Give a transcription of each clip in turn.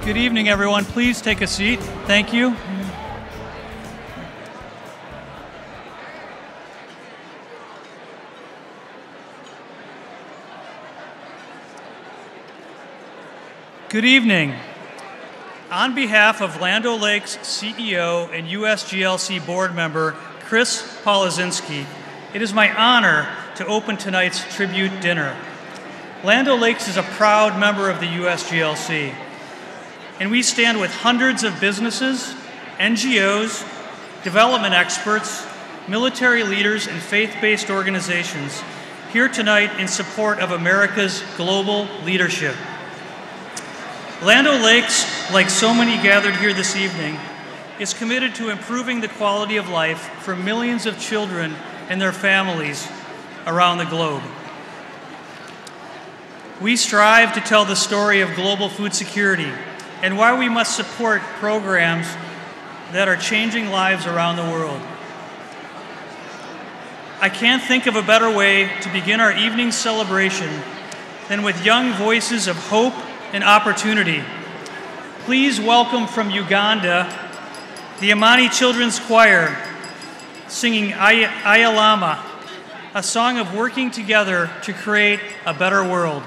Good evening, everyone. Please take a seat. Thank you. Good evening. On behalf of Land O'Lakes CEO and USGLC board member Chris Polizinski, it is my honor to open tonight's tribute dinner. Land O'Lakes is a proud member of the USGLC, and we stand with hundreds of businesses, NGOs, development experts, military leaders, and faith-based organizations here tonight in support of America's global leadership. Land O'Lakes, like so many gathered here this evening, is committed to improving the quality of life for millions of children and their families around the globe. We strive to tell the story of global food security and why we must support programs that are changing lives around the world. I can't think of a better way to begin our evening celebration than with young voices of hope and opportunity. Please welcome from Uganda, the Amani Children's Choir, singing Ayalama, a song of working together to create a better world.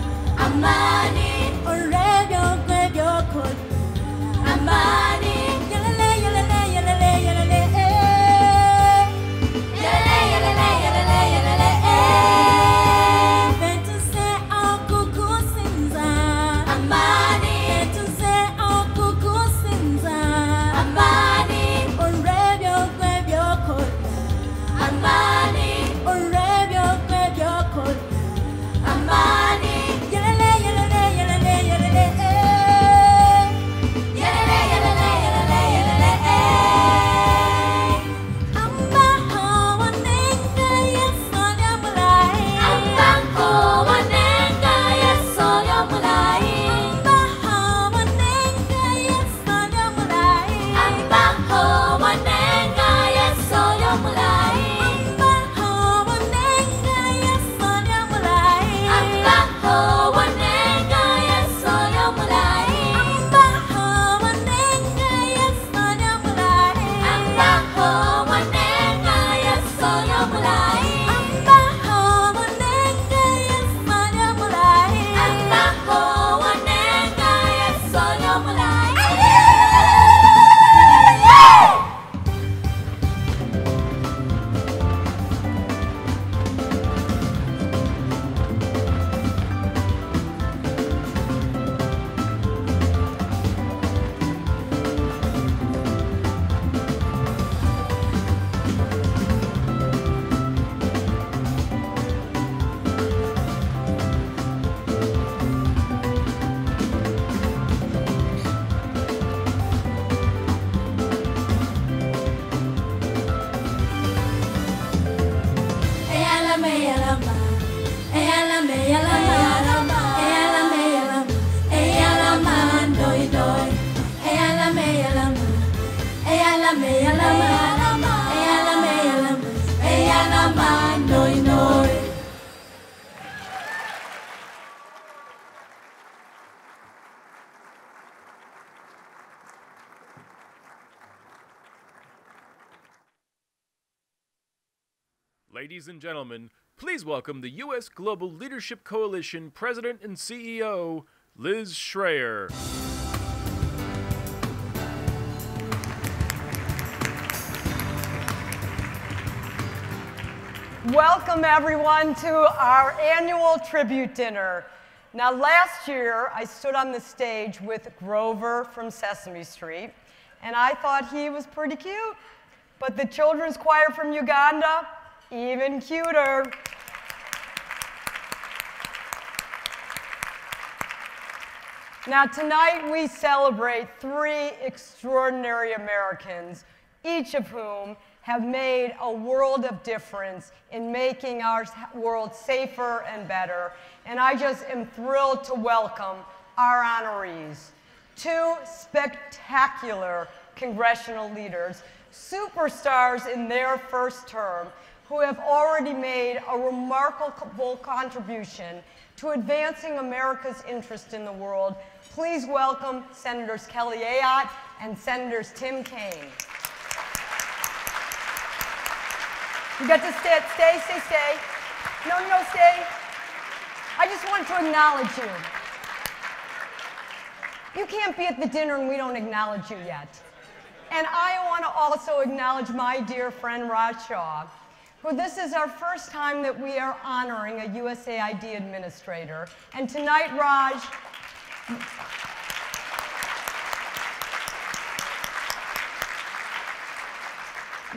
Amani, Ladies and gentlemen, please welcome the U.S. Global Leadership Coalition President and CEO, Liz Schrayer. Welcome, everyone, to our annual tribute dinner. Now, last year, I stood on the stage with Grover from Sesame Street, and I thought he was pretty cute. But the children's choir from Uganda, even cuter. Now, tonight we celebrate 3 extraordinary Americans, each of whom have made a world of difference in making our world safer and better. And I just am thrilled to welcome our honorees, 2 spectacular congressional leaders, superstars in their first term, who have already made a remarkable contribution to advancing America's interest in the world. Please welcome Senators Kelly Ayotte and Senators Tim Kaine. You got to stay, stay. No, stay. I just want to acknowledge you. You can't be at the dinner and we don't acknowledge you yet. And I want to also acknowledge my dear friend Raj Shah, who this is our first time that we are honoring a USAID administrator. And tonight, Raj,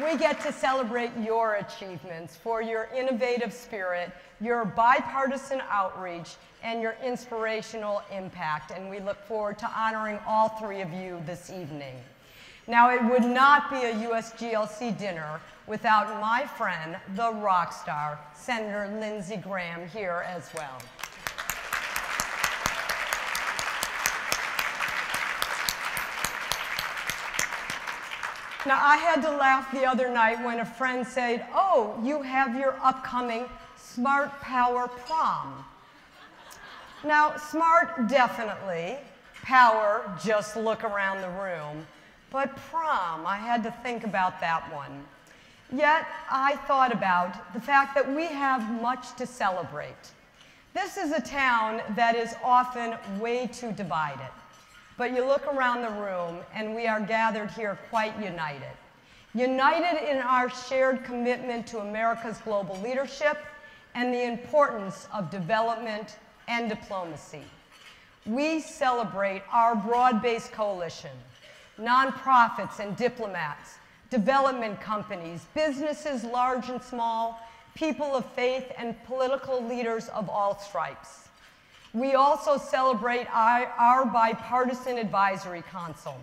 we get to celebrate your achievements for your innovative spirit, your bipartisan outreach, and your inspirational impact. And we look forward to honoring all 3 of you this evening. Now, it would not be a USGLC dinner without my friend, the rock star, Senator Lindsey Graham, here as well. Now, I had to laugh the other night when a friend said, "Oh, you have your upcoming Smart Power Prom." Now, smart, definitely. Power, just look around the room. But prom, I had to think about that one. Yet, I thought about the fact that we have much to celebrate. This is a town that is often way too divided. But you look around the room, and we are gathered here quite united. United in our shared commitment to America's global leadership and the importance of development and diplomacy. We celebrate our broad-based coalition, nonprofits and diplomats, development companies, businesses large and small, people of faith, and political leaders of all stripes. We also celebrate our bipartisan advisory council.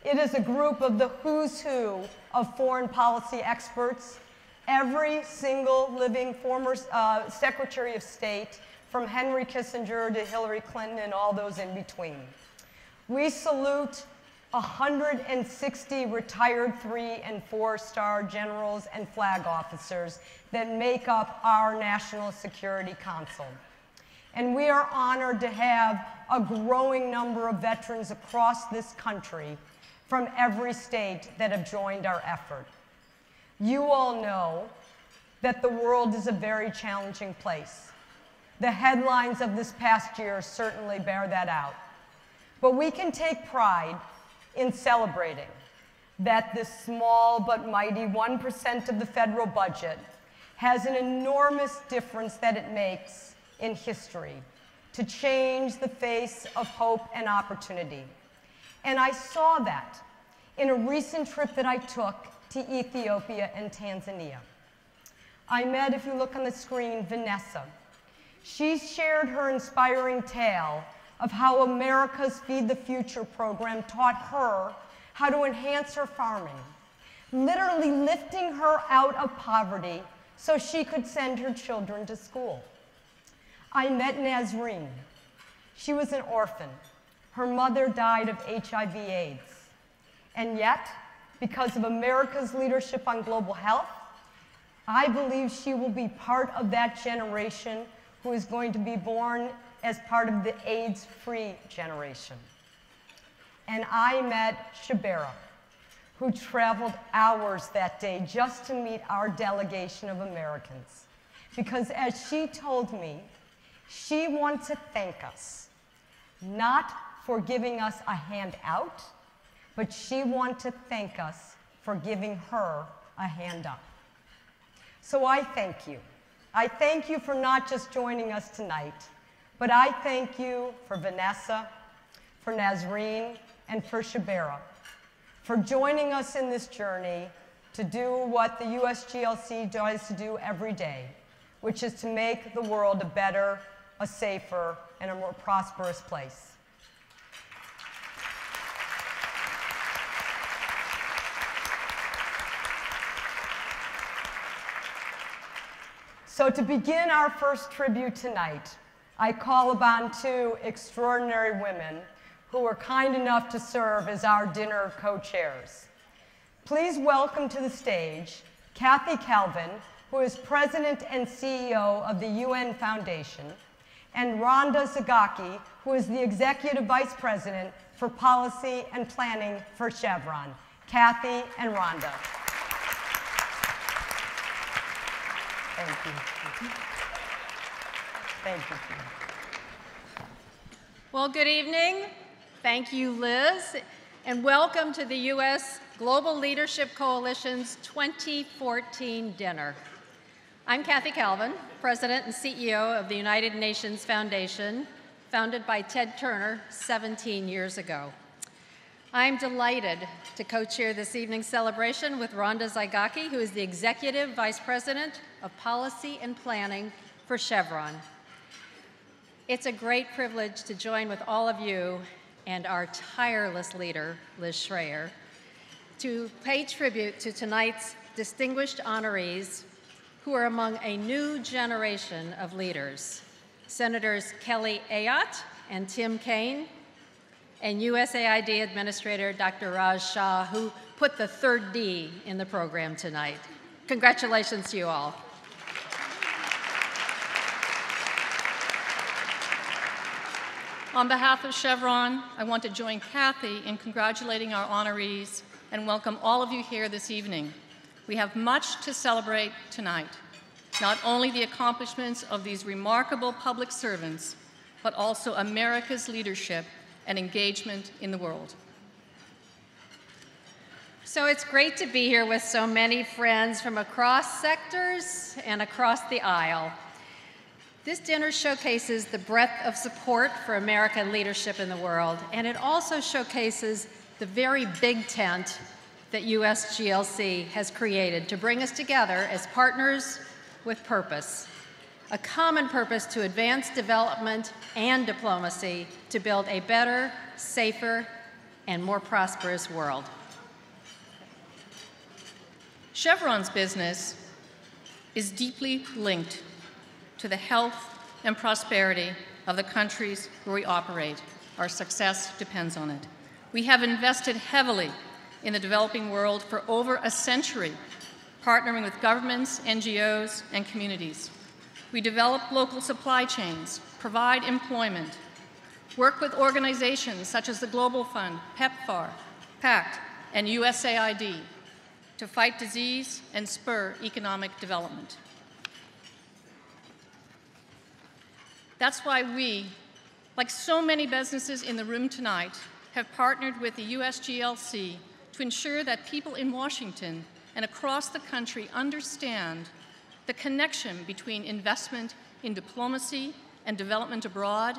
It is a group of the who's who of foreign policy experts, every single living former Secretary of State, from Henry Kissinger to Hillary Clinton and all those in between. We salute 160 retired 3- and 4-star generals and flag officers that make up our National Security Council. And we are honored to have a growing number of veterans across this country from every state that have joined our effort. You all know that the world is a very challenging place. The headlines of this past year certainly bear that out. But we can take pride in celebrating that this small but mighty 1% of the federal budget has an enormous difference that it makes in history to change the face of hope and opportunity. And I saw that in a recent trip that I took to Ethiopia and Tanzania. I met, if you look on the screen, Vanessa. She shared her inspiring tale of how America's Feed the Future program taught her how to enhance her farming, literally lifting her out of poverty so she could send her children to school. I met Nazreen. She was an orphan. Her mother died of HIV/AIDS. And yet, because of America's leadership on global health, I believe she will be part of that generation who is going to be born as part of the AIDS-free generation. And I met Shabera, who traveled hours that day just to meet our delegation of Americans. Because as she told me, she wants to thank us, not for giving us a handout, but she wants to thank us for giving her a hand up. So I thank you. I thank you for not just joining us tonight, but I thank you for Vanessa, for Nazreen, and for Shabera, for joining us in this journey to do what the USGLC tries to do every day, which is to make the world a better, a safer, and a more prosperous place. So to begin our first tribute tonight, I call upon two extraordinary women who were kind enough to serve as our dinner co-chairs. Please welcome to the stage Kathy Calvin, who is President and CEO of the UN Foundation, and Rhonda Zagaki, who is the Executive Vice President for Policy and Planning for Chevron. Kathy and Rhonda. Thank you. Thank you. Well, good evening. Thank you, Liz, and welcome to the U.S. Global Leadership Coalition's 2014 dinner. I'm Kathy Calvin, President and CEO of the United Nations Foundation, founded by Ted Turner 17 years ago. I'm delighted to co-chair this evening's celebration with Rhonda Zagaki, who is the Executive Vice President of Policy and Planning for Chevron. It's a great privilege to join with all of you and our tireless leader, Liz Schrayer, to pay tribute to tonight's distinguished honorees who are among a new generation of leaders, Senators Kelly Ayotte and Tim Kaine, and USAID Administrator Dr. Raj Shah, who put the third D in the program tonight. Congratulations to you all. On behalf of Chevron, I want to join Kathy in congratulating our honorees and welcome all of you here this evening. We have much to celebrate tonight, not only the accomplishments of these remarkable public servants, but also America's leadership and engagement in the world. So it's great to be here with so many friends from across sectors and across the aisle. This dinner showcases the breadth of support for American leadership in the world, and it also showcases the very big tent that USGLC has created to bring us together as partners with purpose, a common purpose to advance development and diplomacy to build a better, safer, and more prosperous world. Chevron's business is deeply linked to the health and prosperity of the countries where we operate. Our success depends on it. We have invested heavily in the developing world for over a century, partnering with governments, NGOs, and communities. We develop local supply chains, provide employment, work with organizations such as the Global Fund, PEPFAR, PACT, and USAID to fight disease and spur economic development. That's why we, like so many businesses in the room tonight, have partnered with the USGLC to ensure that people in Washington and across the country understand the connection between investment in diplomacy and development abroad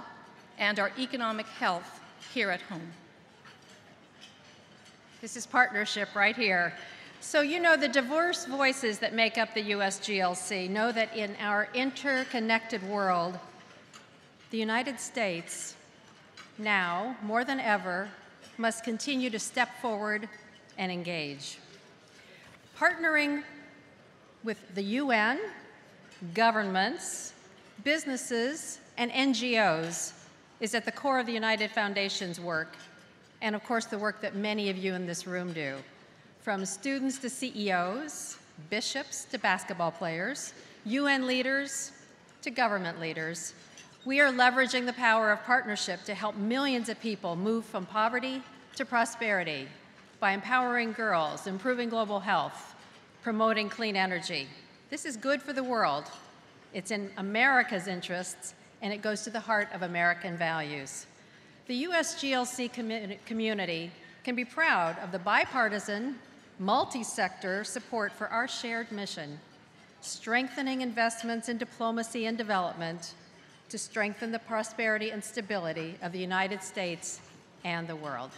and our economic health here at home. This is partnership right here. So you know the diverse voices that make up the USGLC know that in our interconnected world, the United States, now more than ever, must continue to step forward and engage. Partnering with the UN, governments, businesses, and NGOs is at the core of the United Foundation's work, and of course the work that many of you in this room do. From students to CEOs, bishops to basketball players, UN leaders to government leaders, we are leveraging the power of partnership to help millions of people move from poverty to prosperity by empowering girls, improving global health, promoting clean energy. This is good for the world. It's in America's interests, and it goes to the heart of American values. The USGLC community can be proud of the bipartisan, multi-sector support for our shared mission, strengthening investments in diplomacy and development to strengthen the prosperity and stability of the United States and the world.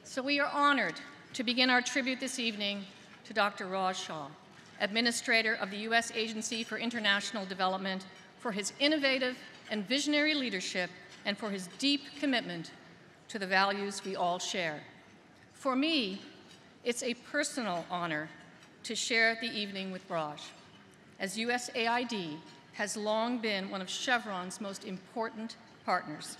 So we are honored to begin our tribute this evening to Dr. Raj Shah, Administrator of the U.S. Agency for International Development, for his innovative and visionary leadership and for his deep commitment to the values we all share. For me, it's a personal honor to share the evening with Raj, as USAID has long been one of Chevron's most important partners.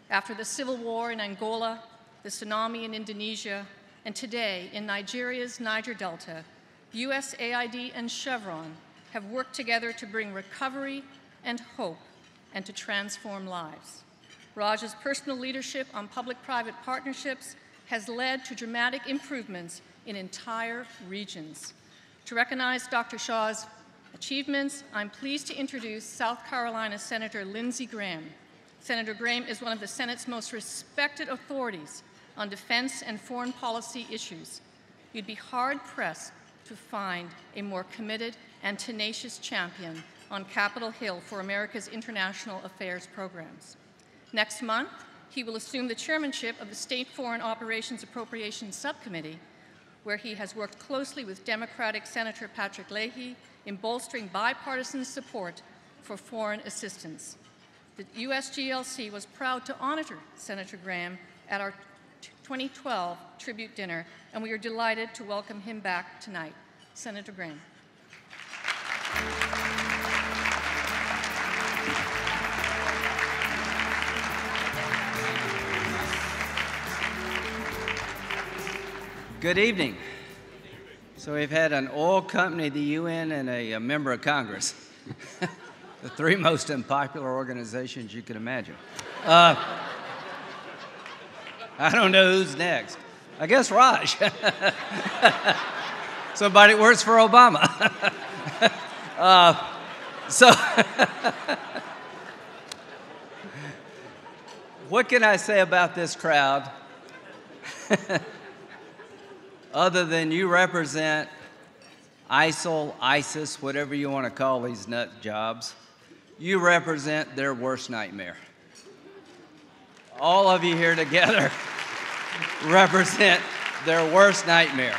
After the civil war in Angola, the tsunami in Indonesia, and today in Nigeria's Niger Delta, USAID and Chevron have worked together to bring recovery and hope and to transform lives. Raj's personal leadership on public-private partnerships has led to dramatic improvements in entire regions. To recognize Dr. Shah's achievements, I'm pleased to introduce South Carolina Senator Lindsey Graham. Senator Graham is one of the Senate's most respected authorities on defense and foreign policy issues. You'd be hard-pressed to find a more committed and tenacious champion on Capitol Hill for America's international affairs programs. Next month, he will assume the chairmanship of the State Foreign Operations Appropriations Subcommittee, where he has worked closely with Democratic Senator Patrick Leahy in bolstering bipartisan support for foreign assistance. The USGLC was proud to honor Senator Graham at our 2012 tribute dinner, and we are delighted to welcome him back tonight. Senator Graham. Good evening. So we've had an oil company, the UN, and a member of Congress. The three most unpopular organizations you can imagine. I don't know who's next. I guess Raj. Somebody works for Obama. What can I say about this crowd? Other than you represent ISIL, ISIS, whatever you want to call these nut jobs, you represent their worst nightmare. All of you here together represent their worst nightmare.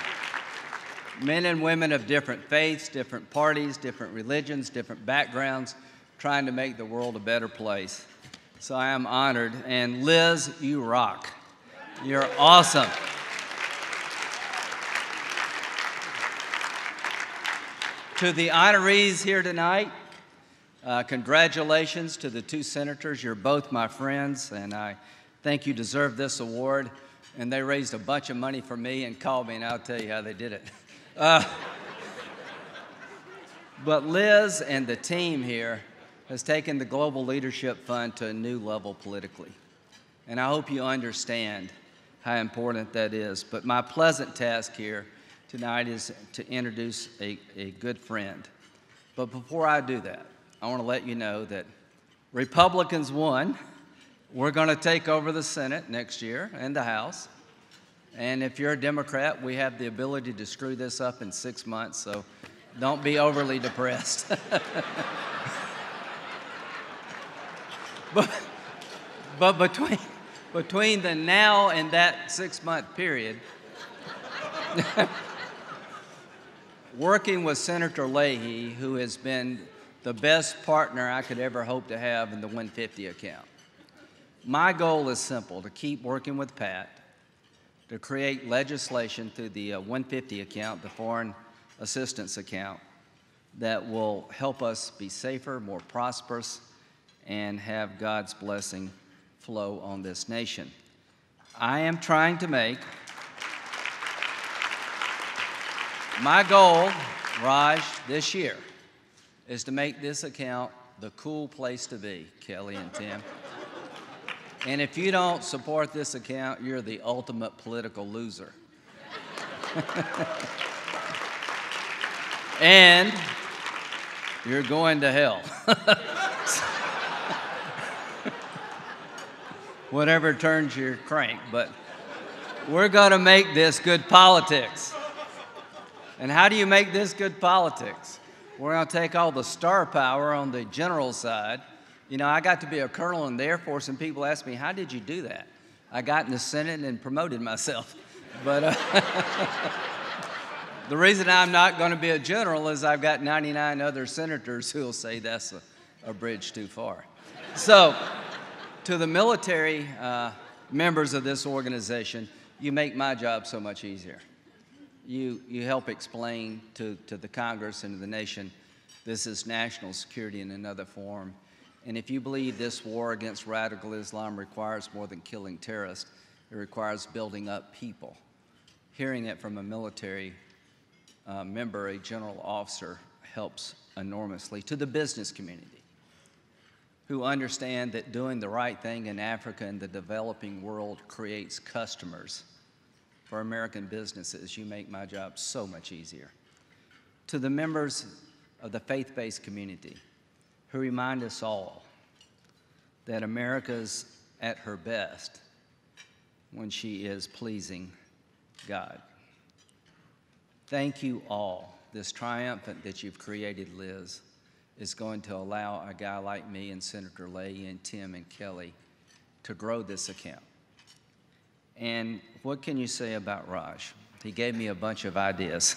Men and women of different faiths, different parties, different religions, different backgrounds, trying to make the world a better place. So I am honored. And Liz, you rock. You're awesome. To the honorees here tonight, congratulations to the two senators. You're both my friends, and I think you deserve this award. And they raised a bunch of money for me and called me, and I'll tell you how they did it. But Liz and the team here has taken the Global Leadership Fund to a new level politically. And I hope you understand how important that is. But my pleasant task here tonight is to introduce a good friend. But before I do that, I want to let you know that Republicans won. We're going to take over the Senate next year and the House. And if you're a Democrat, we have the ability to screw this up in 6 months, so don't be overly depressed. But between the now and that 6-month period, working with Senator Leahy, who has been the best partner I could ever hope to have in the 150 account. My goal is simple, to keep working with Pat to create legislation through the 150 account, the Foreign assistance account that will help us be safer, more prosperous, and have God's blessing flow on this nation. I am trying to make my goal, Raj, this year is to make this account the cool place to be, Kelly and Tim. And if you don't support this account, you're the ultimate political loser. And you're going to hell. Whatever turns your crank, but we're going to make this good politics. And how do you make this good politics? We're going to take all the star power on the general side. You know, I got to be a colonel in the Air Force, and people ask me, how did you do that? I got in the Senate and promoted myself. But the reason I'm not going to be a general is I've got 99 other senators who will say that's a bridge too far. So, to the military members of this organization, you make my job so much easier. You help explain to the Congress and to the nation, this is national security in another form. And if you believe this war against radical Islam requires more than killing terrorists, it requires building up people. Hearing it from a military member, a general officer, helps enormously. To the business community, who understand that doing the right thing in Africa and the developing world creates customers for American businesses, you make my job so much easier. To the members of the faith-based community, who remind us all that America's at her best when she is pleasing God. Thank you all. This triumphant that you've created, Liz, is going to allow a guy like me and Senator Leahy and Tim and Kelly to grow this account. And what can you say about Raj? He gave me a bunch of ideas.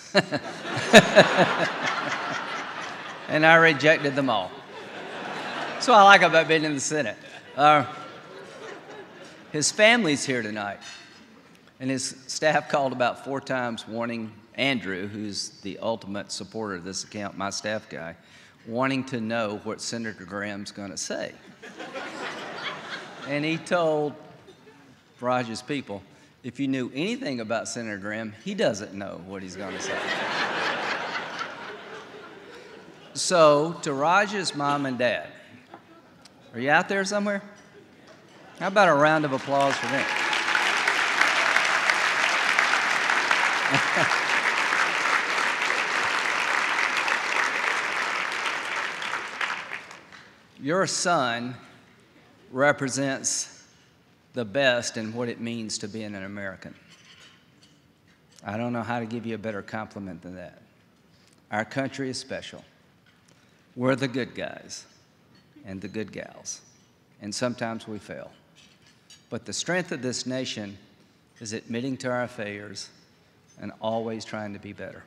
And I rejected them all. That's what I like about being in the Senate. His family's here tonight. And his staff called about 4 times warning Andrew, who's the ultimate supporter of this account, my staff guy, wanting to know what Senator Graham's going to say. And he told Raj's people, if you knew anything about Senator Graham, he doesn't know what he's going to say. So, to Raj's mom and dad, are you out there somewhere? How about a round of applause for them? Your son represents the best in what it means to be an American. I don't know how to give you a better compliment than that. Our country is special. We're the good guys and the good gals, and sometimes we fail. But the strength of this nation is admitting to our failures and always trying to be better.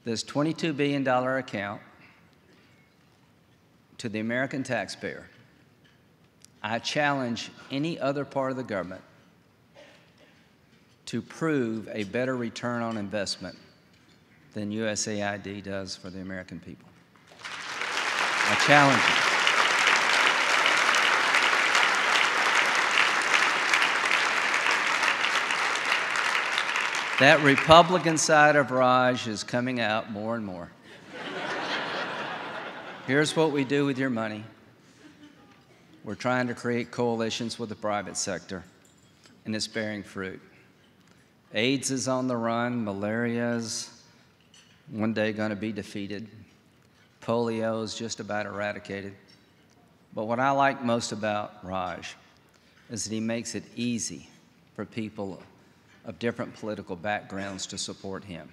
This $22 billion account to the American taxpayer, I challenge any other part of the government to prove a better return on investment than USAID does for the American people. I challenge you. That Republican side of Raj is coming out more and more. Here's what we do with your money. We're trying to create coalitions with the private sector, and it's bearing fruit. AIDS is on the run. Malaria is one day going to be defeated. Polio is just about eradicated. But what I like most about Raj is that he makes it easy for people of different political backgrounds to support him.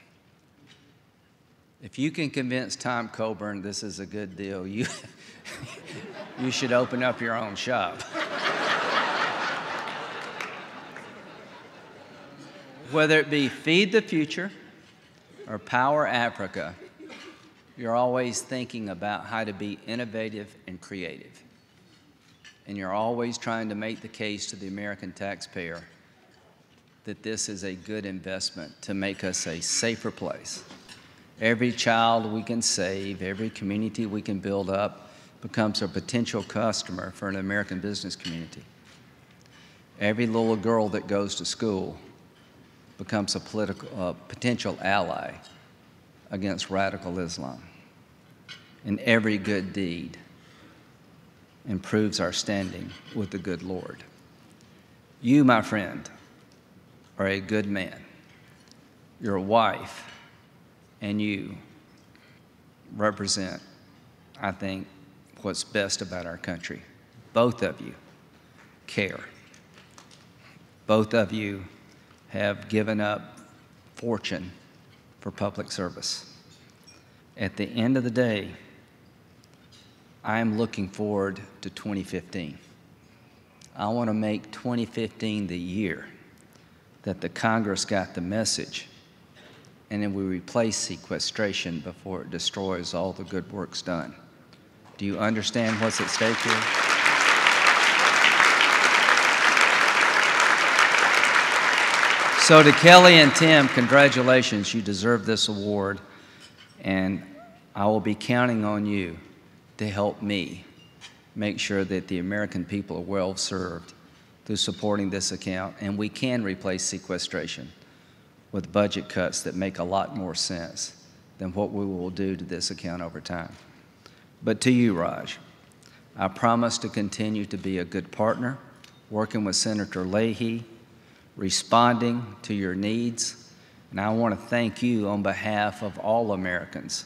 If you can convince Tom Coburn this is a good deal, you should open up your own shop. Whether it be Feed the Future or Power Africa, you're always thinking about how to be innovative and creative. And you're always trying to make the case to the American taxpayer that this is a good investment to make us a safer place Every child we can save, every community we can build up becomes a potential customer for an American business community. Every little girl that goes to school becomes a potential ally against radical Islam. And every good deed improves our standing with the good Lord. You, my friend, are a good man. Your wife and you represent, I think, what's best about our country. Both of you care. Both of you have given up fortune for public service. At the end of the day, I am looking forward to 2015. I want to make 2015 the year that the Congress got the message, and then we replace sequestration before it destroys all the good works done. Do you understand what's at stake here? So to Kelly and Tim, congratulations. You deserve this award, and I will be counting on you to help me make sure that the American people are well served through supporting this account, and we can replace sequestration with budget cuts that make a lot more sense than what we will do to this account over time. But to you, Raj, I promise to continue to be a good partner, working with Senator Leahy, responding to your needs, and I want to thank you on behalf of all Americans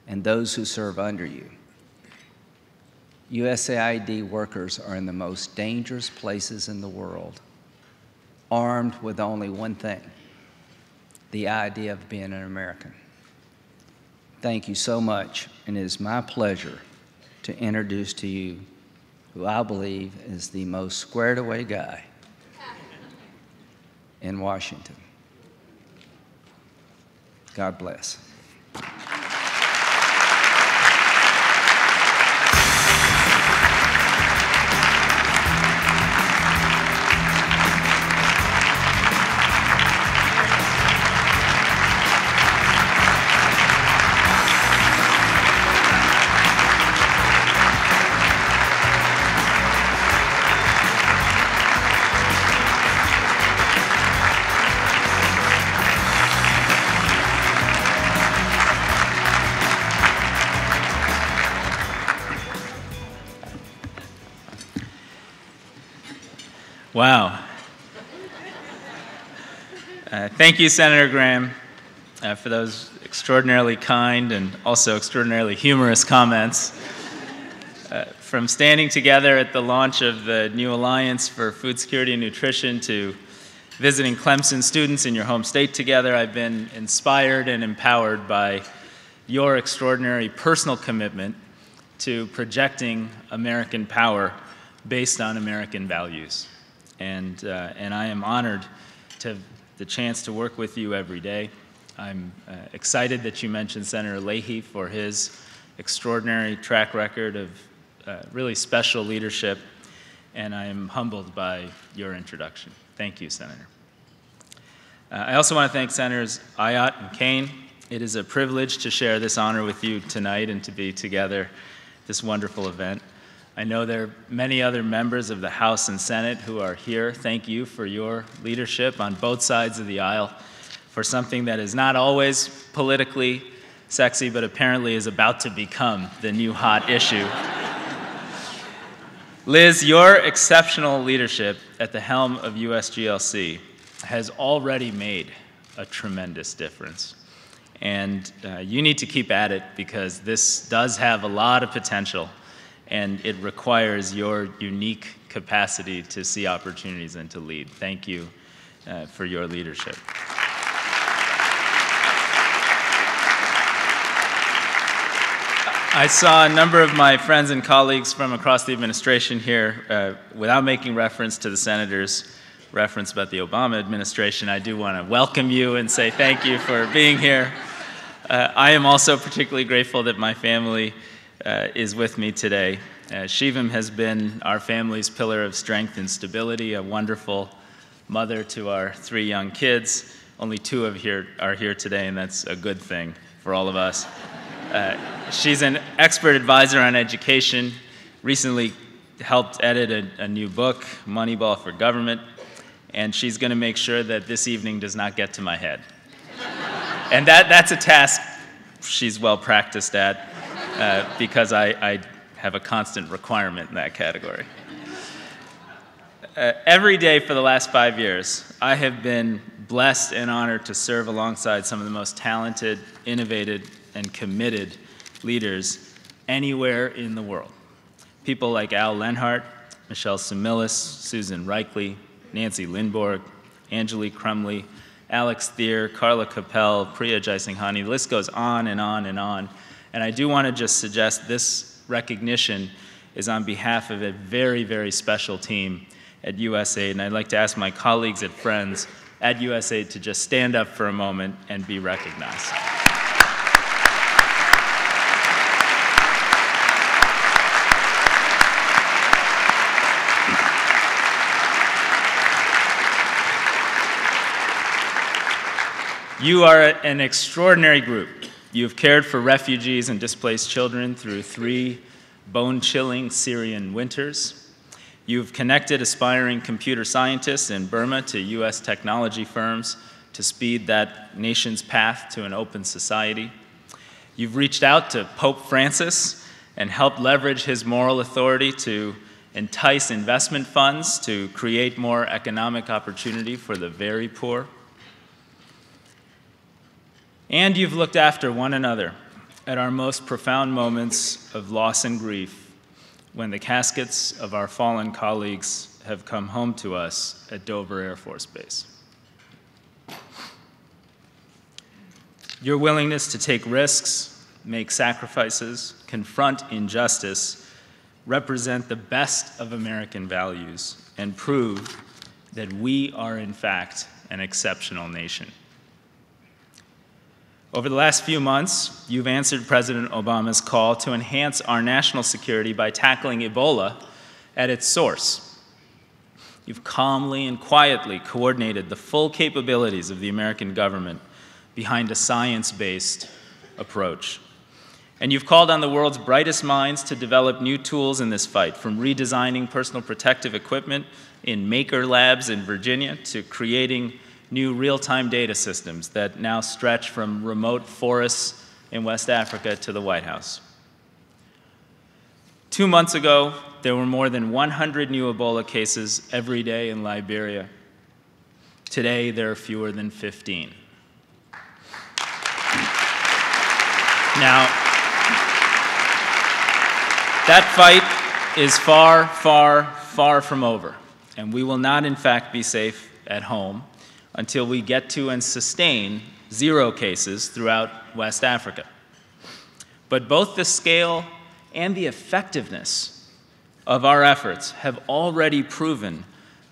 and those who serve under you. USAID workers are in the most dangerous places in the world, armed with only one thing: the idea of being an American. Thank you so much, and it is my pleasure to introduce to you who I believe is the most squared away guy in Washington. God bless. Wow. Thank you, Senator Graham, for those extraordinarily kind and also extraordinarily humorous comments. From standing together at the launch of the new Alliance for Food Security and Nutrition to visiting Clemson students in your home state together, I've been inspired and empowered by your extraordinary personal commitment to projecting American power based on American values. And I am honored to have the chance to work with you every day. I'm excited that you mentioned Senator Leahy for his extraordinary track record of really special leadership, and I am humbled by your introduction. Thank you, Senator. I also want to thank Senators Ayotte and Kaine. It is a privilege to share this honor with you tonight and to be together at this wonderful event. I know there are many other members of the House and Senate who are here. Thank you for your leadership on both sides of the aisle for something that is not always politically sexy, but apparently is about to become the new hot issue. Liz, your exceptional leadership at the helm of USGLC has already made a tremendous difference. And you need to keep at it because this does have a lot of potential, and it requires your unique capacity to see opportunities and to lead. Thank you for your leadership. I saw a number of my friends and colleagues from across the administration here. Without making reference to the senator's reference about the Obama administration, I do want to welcome you and say thank you for being here. I am also particularly grateful that my family is with me today. Shivam has been our family's pillar of strength and stability, a wonderful mother to our 3 young kids. Only 2 are here today, and that's a good thing. for all of us. She's an expert advisor on education, recently helped edit a new book, Moneyball for Government, and she's going to make sure that this evening does not get to my head. And that's a task she's well practiced at, because I have a constant requirement in that category. Every day for the last 5 years, I have been blessed and honored to serve alongside some of the most talented, innovative, and committed leaders anywhere in the world. People like Al Lenhart, Michelle Similis, Susan Reichley, Nancy Lindborg, Angelique Crumley, Alex Thier, Carla Capel, Priya Jaisinghani. The list goes on and on and on. And I do want to just suggest this recognition is on behalf of a very, very special team at USAID. And I'd like to ask my colleagues and friends at USAID to just stand up for a moment and be recognized. You are an extraordinary group. You have cared for refugees and displaced children through 3 bone-chilling Syrian winters. You've connected aspiring computer scientists in Burma to US technology firms to speed that nation's path to an open society. You've reached out to Pope Francis and helped leverage his moral authority to entice investment funds to create more economic opportunity for the very poor. And you've looked after one another at our most profound moments of loss and grief, when the caskets of our fallen colleagues have come home to us at Dover Air Force Base. Your willingness to take risks, make sacrifices, confront injustice, represent the best of American values, and prove that we are, in fact, an exceptional nation. Over the last few months, you've answered President Obama's call to enhance our national security by tackling Ebola at its source. You've calmly and quietly coordinated the full capabilities of the American government behind a science-based approach. And you've called on the world's brightest minds to develop new tools in this fight, from redesigning personal protective equipment in Maker Labs in Virginia to creating new real-time data systems that now stretch from remote forests in West Africa to the White House. 2 months ago, there were more than 100 new Ebola cases every day in Liberia. Today, there are fewer than 15. Now, that fight is far, far, far from over, and we will not, in fact, be safe at home until we get to and sustain 0 cases throughout West Africa. But both the scale and the effectiveness of our efforts have already proven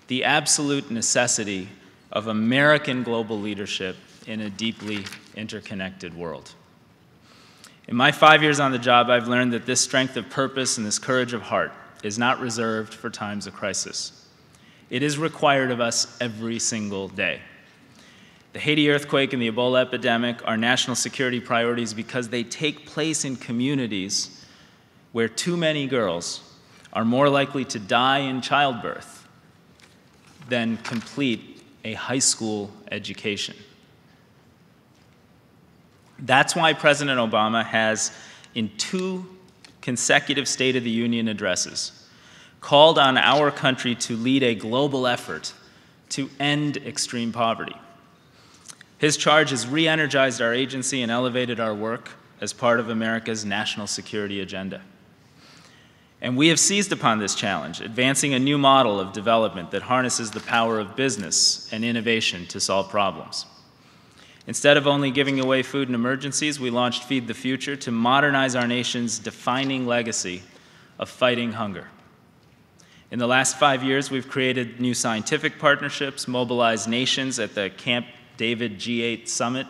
the absolute necessity of American global leadership in a deeply interconnected world. In my 5 years on the job, I've learned that this strength of purpose and this courage of heart is not reserved for times of crisis. It is required of us every single day. The Haiti earthquake and the Ebola epidemic are national security priorities because they take place in communities where too many girls are more likely to die in childbirth than complete a high school education. That's why President Obama has, in 2 consecutive State of the Union addresses, called on our country to lead a global effort to end extreme poverty. His charge has re-energized our agency and elevated our work as part of America's national security agenda. And we have seized upon this challenge, advancing a new model of development that harnesses the power of business and innovation to solve problems. Instead of only giving away food in emergencies, we launched Feed the Future to modernize our nation's defining legacy of fighting hunger. In the last 5 years, we've created new scientific partnerships, mobilized nations at the Camp David G8 Summit,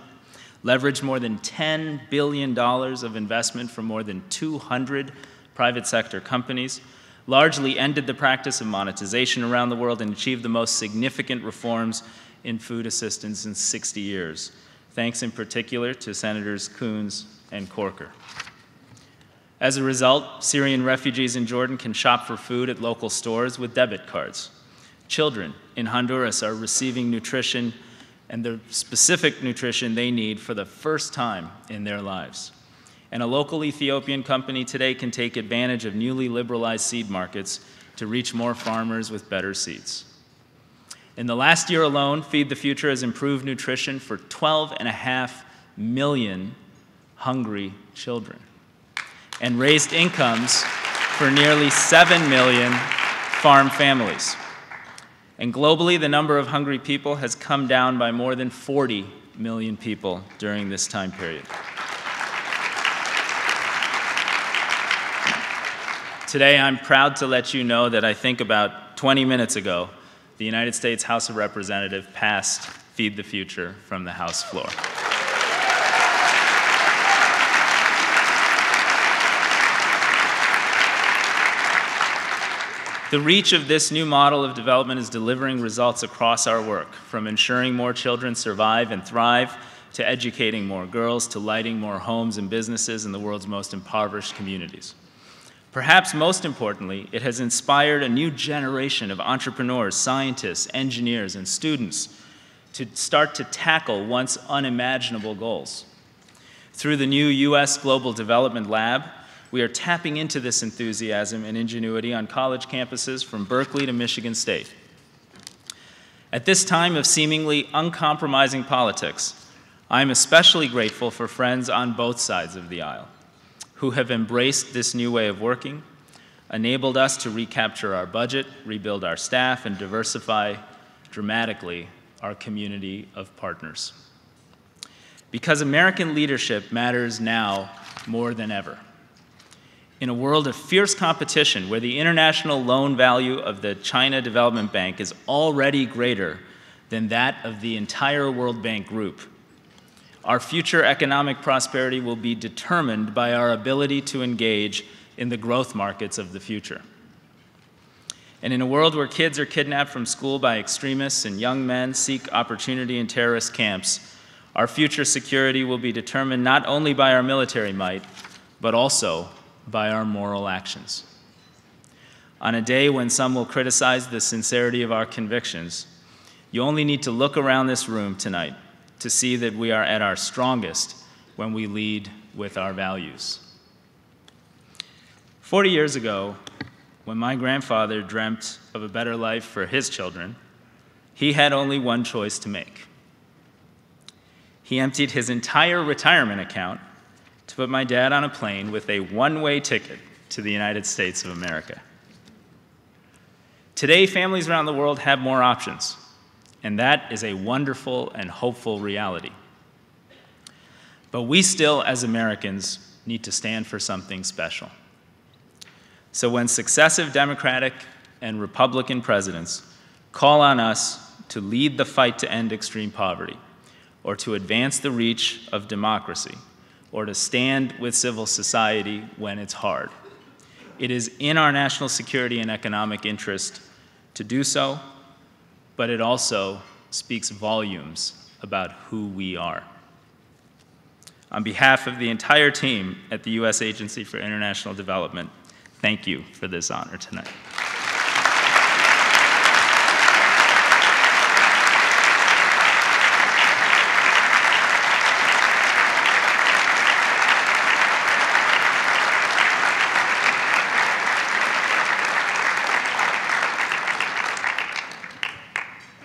leveraged more than $10 billion of investment from more than 200 private sector companies, largely ended the practice of monetization around the world, and achieved the most significant reforms in food assistance in 60 years, thanks in particular to Senators Coons and Corker. As a result, Syrian refugees in Jordan can shop for food at local stores with debit cards. Children in Honduras are receiving nutrition and the specific nutrition they need for the first time in their lives. And a local Ethiopian company today can take advantage of newly liberalized seed markets to reach more farmers with better seeds. In the last year alone, Feed the Future has improved nutrition for 12.5 million hungry children and raised incomes for nearly 7 million farm families. And globally, the number of hungry people has come down by more than 40 million people during this time period. Today, I'm proud to let you know that I think about 20 minutes ago, the United States House of Representatives passed Feed the Future from the House floor. The reach of this new model of development is delivering results across our work, from ensuring more children survive and thrive, to educating more girls, to lighting more homes and businesses in the world's most impoverished communities. Perhaps most importantly, it has inspired a new generation of entrepreneurs, scientists, engineers, and students to start to tackle once unimaginable goals. Through the new U.S. Global Development Lab, we are tapping into this enthusiasm and ingenuity on college campuses from Berkeley to Michigan State. At this time of seemingly uncompromising politics, I am especially grateful for friends on both sides of the aisle who have embraced this new way of working, enabled us to recapture our budget, rebuild our staff, and diversify dramatically our community of partners. Because American leadership matters now more than ever. In a world of fierce competition where the international loan value of the China Development Bank is already greater than that of the entire World Bank Group, our future economic prosperity will be determined by our ability to engage in the growth markets of the future. And in a world where kids are kidnapped from school by extremists and young men seek opportunity in terrorist camps, our future security will be determined not only by our military might, but also by our moral actions. On a day when some will criticize the sincerity of our convictions, you only need to look around this room tonight to see that we are at our strongest when we lead with our values. 40 years ago, when my grandfather dreamt of a better life for his children, he had only one choice to make. He emptied his entire retirement account to put my dad on a plane with a one-way ticket to the United States of America. Today, families around the world have more options, and that is a wonderful and hopeful reality. But we still, as Americans, need to stand for something special. So when successive Democratic and Republican presidents call on us to lead the fight to end extreme poverty, or to advance the reach of democracy, or to stand with civil society when it's hard, it is in our national security and economic interest to do so, but it also speaks volumes about who we are. On behalf of the entire team at the U.S. Agency for International Development, thank you for this honor tonight.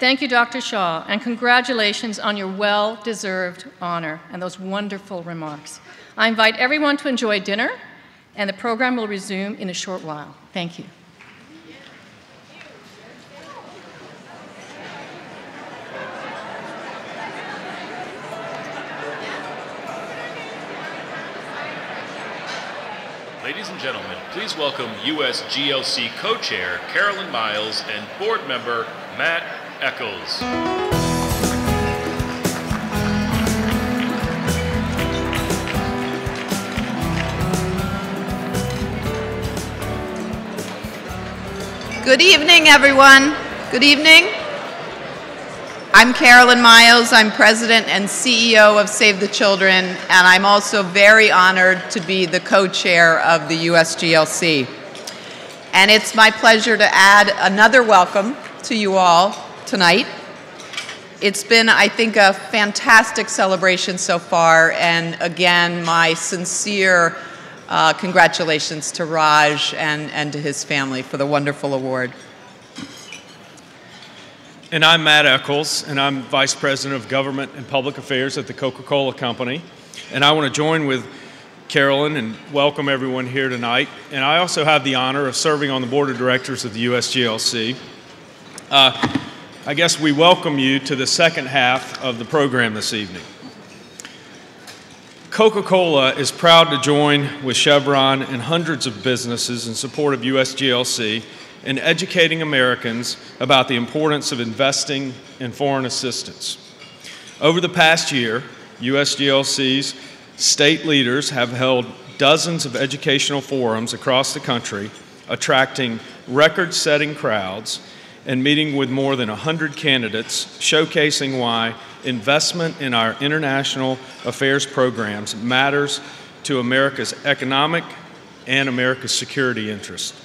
Thank you, Dr. Shah, and congratulations on your well-deserved honor and those wonderful remarks. I invite everyone to enjoy dinner, and the program will resume in a short while. Thank you. Ladies and gentlemen, please welcome USGLC co-chair Carolyn Miles and board member Matt Eccles. Good evening, everyone. Good evening. I'm Carolyn Miles. I'm President and CEO of Save the Children, and I'm also very honored to be the co-chair of the USGLC. And it's my pleasure to add another welcome to you all tonight. It's been, I think, a fantastic celebration so far, and again, my sincere congratulations to Raj and to his family for the wonderful award. And I'm Matt Eccles, and I'm Vice President of Government and Public Affairs at the Coca-Cola Company. And I want to join with Carolyn and welcome everyone here tonight. And I also have the honor of serving on the Board of Directors of the USGLC. I guess we welcome you to the second half of the program this evening. Coca-Cola is proud to join with Chevron and hundreds of businesses in support of USGLC in educating Americans about the importance of investing in foreign assistance. Over the past year, USGLC's state leaders have held dozens of educational forums across the country, attracting record-setting crowds and meeting with more than 100 candidates, showcasing why investment in our international affairs programs matters to America's economic and America's security interests.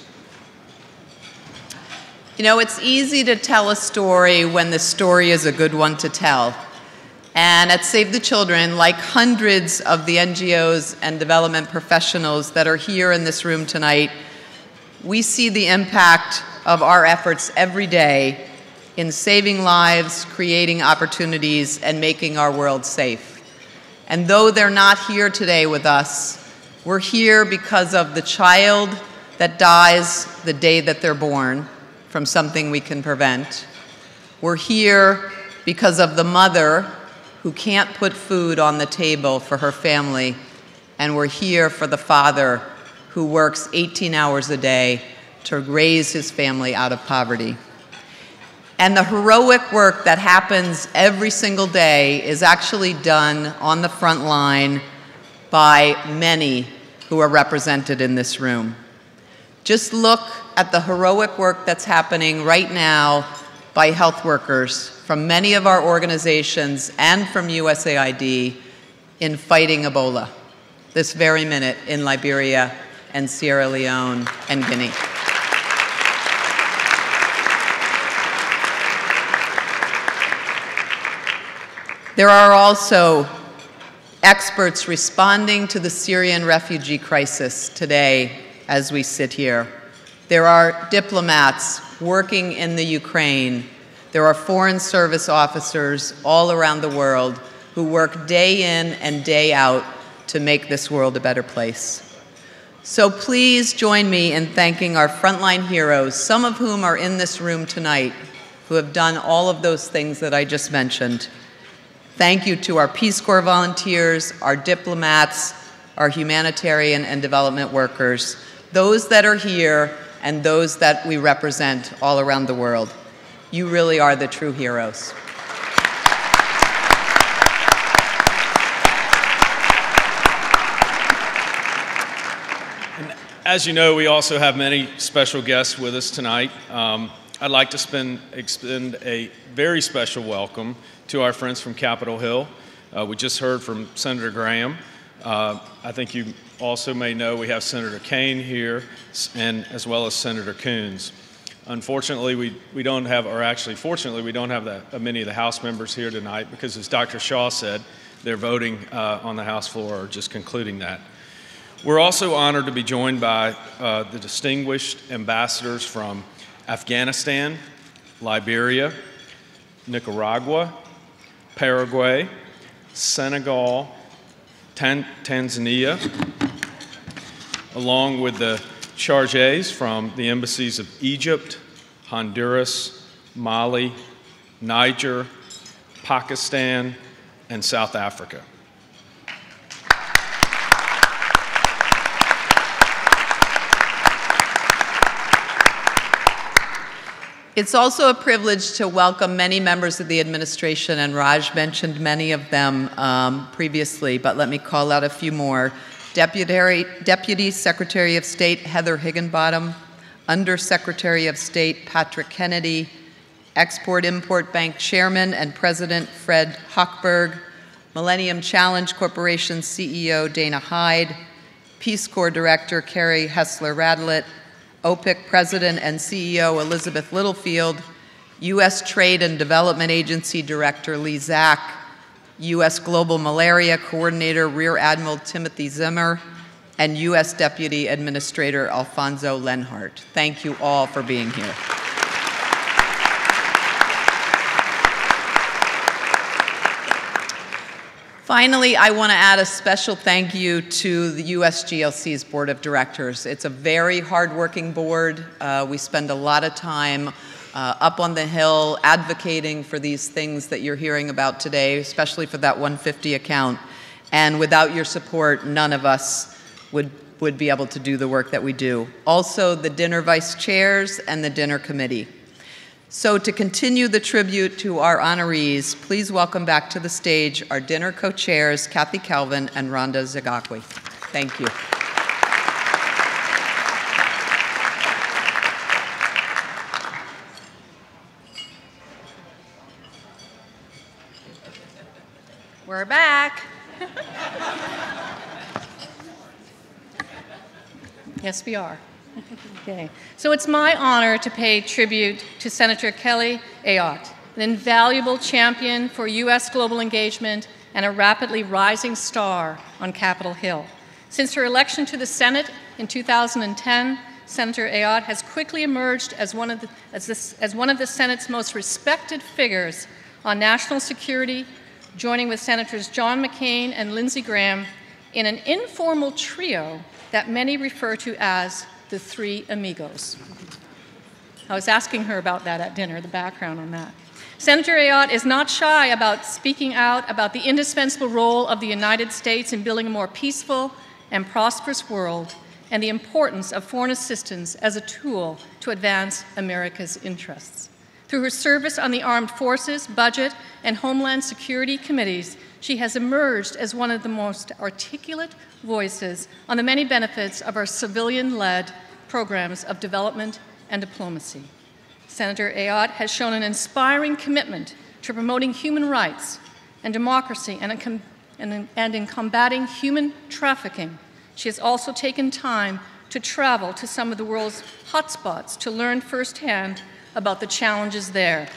You know, it's easy to tell a story when the story is a good one to tell. And at Save the Children, like hundreds of the NGOs and development professionals that are here in this room tonight, we see the impact of our efforts every day in saving lives, creating opportunities, and making our world safe. And though they're not here today with us, we're here because of the child that dies the day that they're born from something we can prevent. We're here because of the mother who can't put food on the table for her family, and we're here for the father who works 18 hours a day to raise his family out of poverty. And the heroic work that happens every single day is actually done on the front line by many who are represented in this room. Just look at the heroic work that's happening right now by health workers from many of our organizations and from USAID in fighting Ebola this very minute in Liberia and Sierra Leone and Guinea. There are also experts responding to the Syrian refugee crisis today as we sit here. There are diplomats working in the Ukraine. There are foreign service officers all around the world who work day in and day out to make this world a better place. So please join me in thanking our frontline heroes, some of whom are in this room tonight, who have done all of those things that I just mentioned. Thank you to our Peace Corps volunteers, our diplomats, our humanitarian and development workers, those that are here and those that we represent all around the world. You really are the true heroes. And as you know, we also have many special guests with us tonight. I'd like to extend a very special welcome to our friends from Capitol Hill. We just heard from Senator Graham. I think you also may know we have Senator Kaine here, and as well as Senator Coons. Unfortunately, we don't have, or actually fortunately, we don't have that many of the House members here tonight because, as Dr. Shah said, they're voting on the House floor or just concluding that. We're also honored to be joined by the distinguished ambassadors from Afghanistan, Liberia, Nicaragua, Paraguay, Senegal, Tanzania, along with the chargés from the embassies of Egypt, Honduras, Mali, Niger, Pakistan, and South Africa. It's also a privilege to welcome many members of the administration, and Raj mentioned many of them previously, but let me call out a few more. Deputy Secretary of State Heather Higginbottom, Undersecretary of State Patrick Kennedy, Export-Import Bank Chairman and President Fred Hochberg, Millennium Challenge Corporation CEO Dana Hyde, Peace Corps Director Carrie Hessler-Radlett, OPIC President and CEO Elizabeth Littlefield, U.S. Trade and Development Agency Director Lee Zack, U.S. Global Malaria Coordinator Rear Admiral Timothy Zimmer, and U.S. Deputy Administrator Alfonso Lenhart. Thank you all for being here. Finally, I want to add a special thank you to the USGLC's Board of Directors. It's a very hardworking board. We spend a lot of time up on the Hill advocating for these things that you're hearing about today, especially for that 150 account. And without your support, none of us would be able to do the work that we do. Also, the dinner vice chairs and the dinner committee. So to continue the tribute to our honorees, please welcome back to the stage our dinner co-chairs, Kathy Calvin and Rhonda Zagakwi. Thank you. We're back. Yes, we are. Okay. So it's my honor to pay tribute to Senator Kelly Ayotte, an invaluable champion for U.S. global engagement and a rapidly rising star on Capitol Hill. Since her election to the Senate in 2010, Senator Ayotte has quickly emerged as one of the Senate's most respected figures on national security, joining with Senators John McCain and Lindsey Graham in an informal trio that many refer to as the Three Amigos. I was asking her about that at dinner, the background on that. Senator Ayotte is not shy about speaking out about the indispensable role of the United States in building a more peaceful and prosperous world and the importance of foreign assistance as a tool to advance America's interests. Through her service on the Armed Forces, Budget, and Homeland Security Committees, she has emerged as one of the most articulate voices on the many benefits of our civilian-led programs of development and diplomacy. Senator Ayotte has shown an inspiring commitment to promoting human rights and democracy and in combating human trafficking. She has also taken time to travel to some of the world's hotspots to learn firsthand about the challenges there.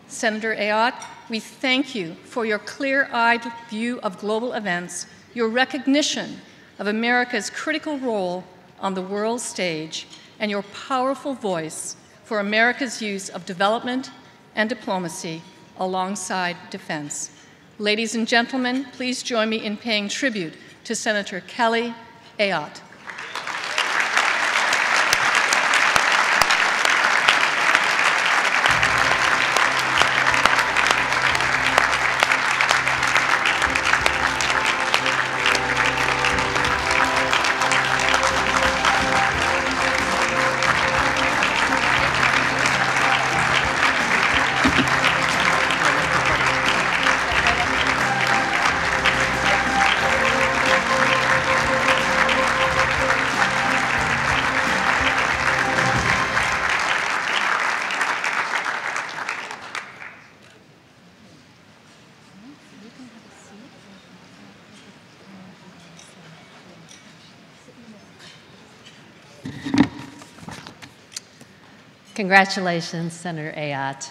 Senator Ayotte, we thank you for your clear-eyed view of global events, your recognition of America's critical role on the world stage, and your powerful voice for America's use of development and diplomacy alongside defense. Ladies and gentlemen, please join me in paying tribute to Senator Kelly Ayotte. Congratulations, Senator Ayotte.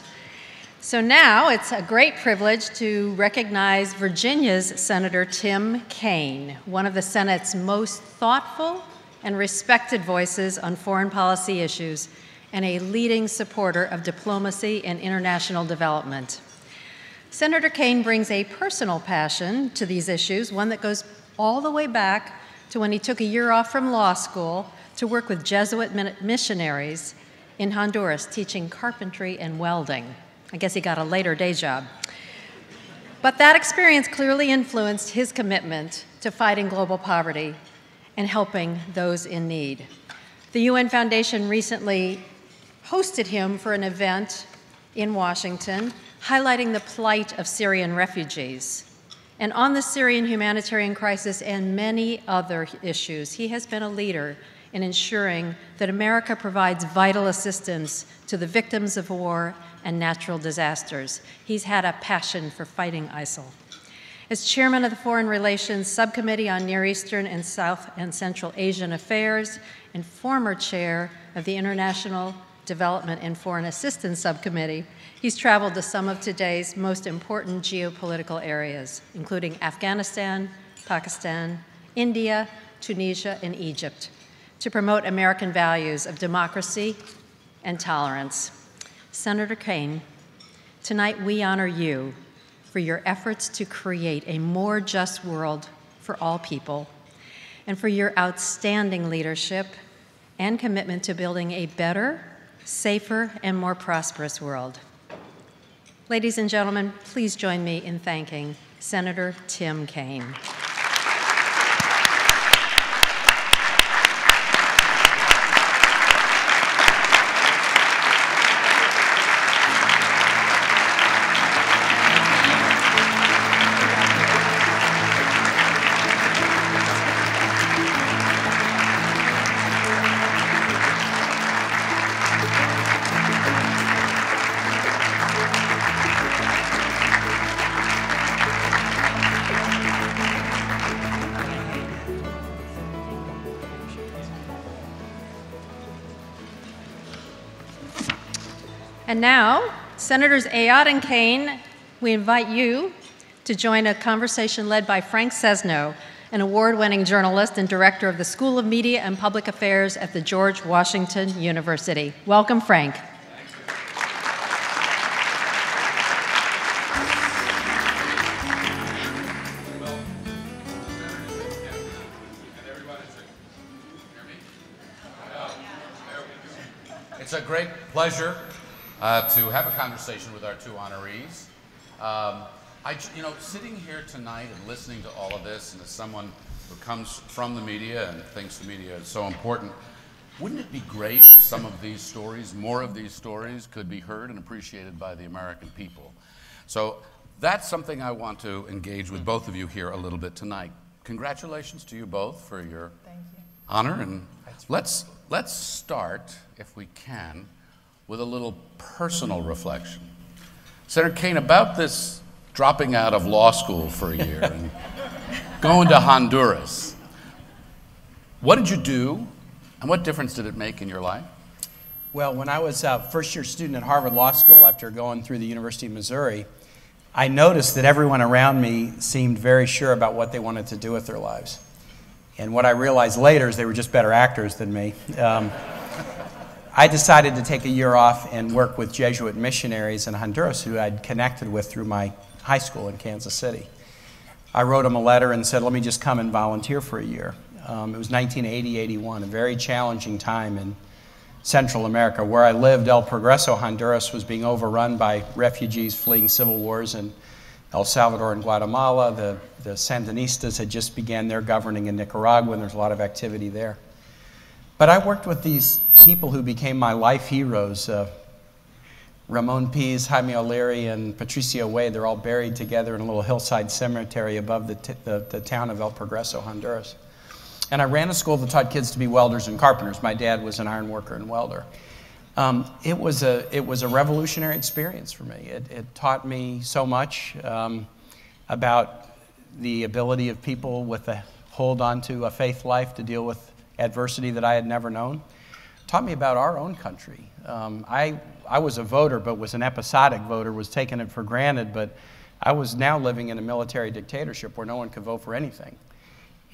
So now it's a great privilege to recognize Virginia's Senator Tim Kaine, one of the Senate's most thoughtful and respected voices on foreign policy issues and a leading supporter of diplomacy and international development. Senator Kaine brings a personal passion to these issues, one that goes all the way back to when he took a year off from law school to work with Jesuit missionaries in Honduras, teaching carpentry and welding. I guess he got a later day job. But that experience clearly influenced his commitment to fighting global poverty and helping those in need. The UN Foundation recently hosted him for an event in Washington, highlighting the plight of Syrian refugees. And on the Syrian humanitarian crisis and many other issues, he has been a leader in ensuring that America provides vital assistance to the victims of war and natural disasters. He's had a passion for fighting ISIL. As chairman of the Foreign Relations Subcommittee on Near Eastern and South and Central Asian Affairs and former chair of the International Development and Foreign Assistance Subcommittee, he's traveled to some of today's most important geopolitical areas, including Afghanistan, Pakistan, India, Tunisia, and Egypt, to promote American values of democracy and tolerance. Senator Kaine, tonight we honor you for your efforts to create a more just world for all people, and for your outstanding leadership and commitment to building a better, safer, and more prosperous world. Ladies and gentlemen, please join me in thanking Senator Tim Kaine. And now, Senators Ayotte and Kaine, we invite you to join a conversation led by Frank Sesno, an award-winning journalist and director of the School of Media and Public Affairs at the George Washington University. Welcome, Frank. It's a great pleasure to have a conversation with our two honorees. Sitting here tonight and listening to all of this, and as someone who comes from the media and thinks the media is so important, wouldn't it be great if some of these stories, more of these stories, could be heard and appreciated by the American people? So that's something I want to engage with both of you here a little bit tonight. Congratulations to you both for your honor, and let's start, if we can, with a little personal reflection. Senator Kaine, about this dropping out of law school for a year and going to Honduras, what did you do, and what difference did it make in your life? Well, when I was a first-year student at Harvard Law School after going through the University of Missouri, I noticed that everyone around me seemed very sure about what they wanted to do with their lives. And what I realized later is they were just better actors than me. I decided to take a year off and work with Jesuit missionaries in Honduras who I'd connected with through my high school in Kansas City. I wrote them a letter and said, let me just come and volunteer for a year. It was 1980-81, a very challenging time in Central America. Where I lived, El Progreso, Honduras, was being overrun by refugees fleeing civil wars in El Salvador and Guatemala. The Sandinistas had just began their governing in Nicaragua, and there's a lot of activity there. But I worked with these people who became my life heroes. Ramon Pease, Jaime O'Leary, and Patricio Wade, they're all buried together in a little hillside cemetery above the town of El Progreso, Honduras. And I ran a school that taught kids to be welders and carpenters. My dad was an iron worker and welder. It was a revolutionary experience for me. It taught me so much about the ability of people with a hold on to a faith life to deal with adversity that I had never known. Taught me about our own country. I was a voter, but was an episodic voter, was taking it for granted, but I was now living in a military dictatorship where no one could vote for anything.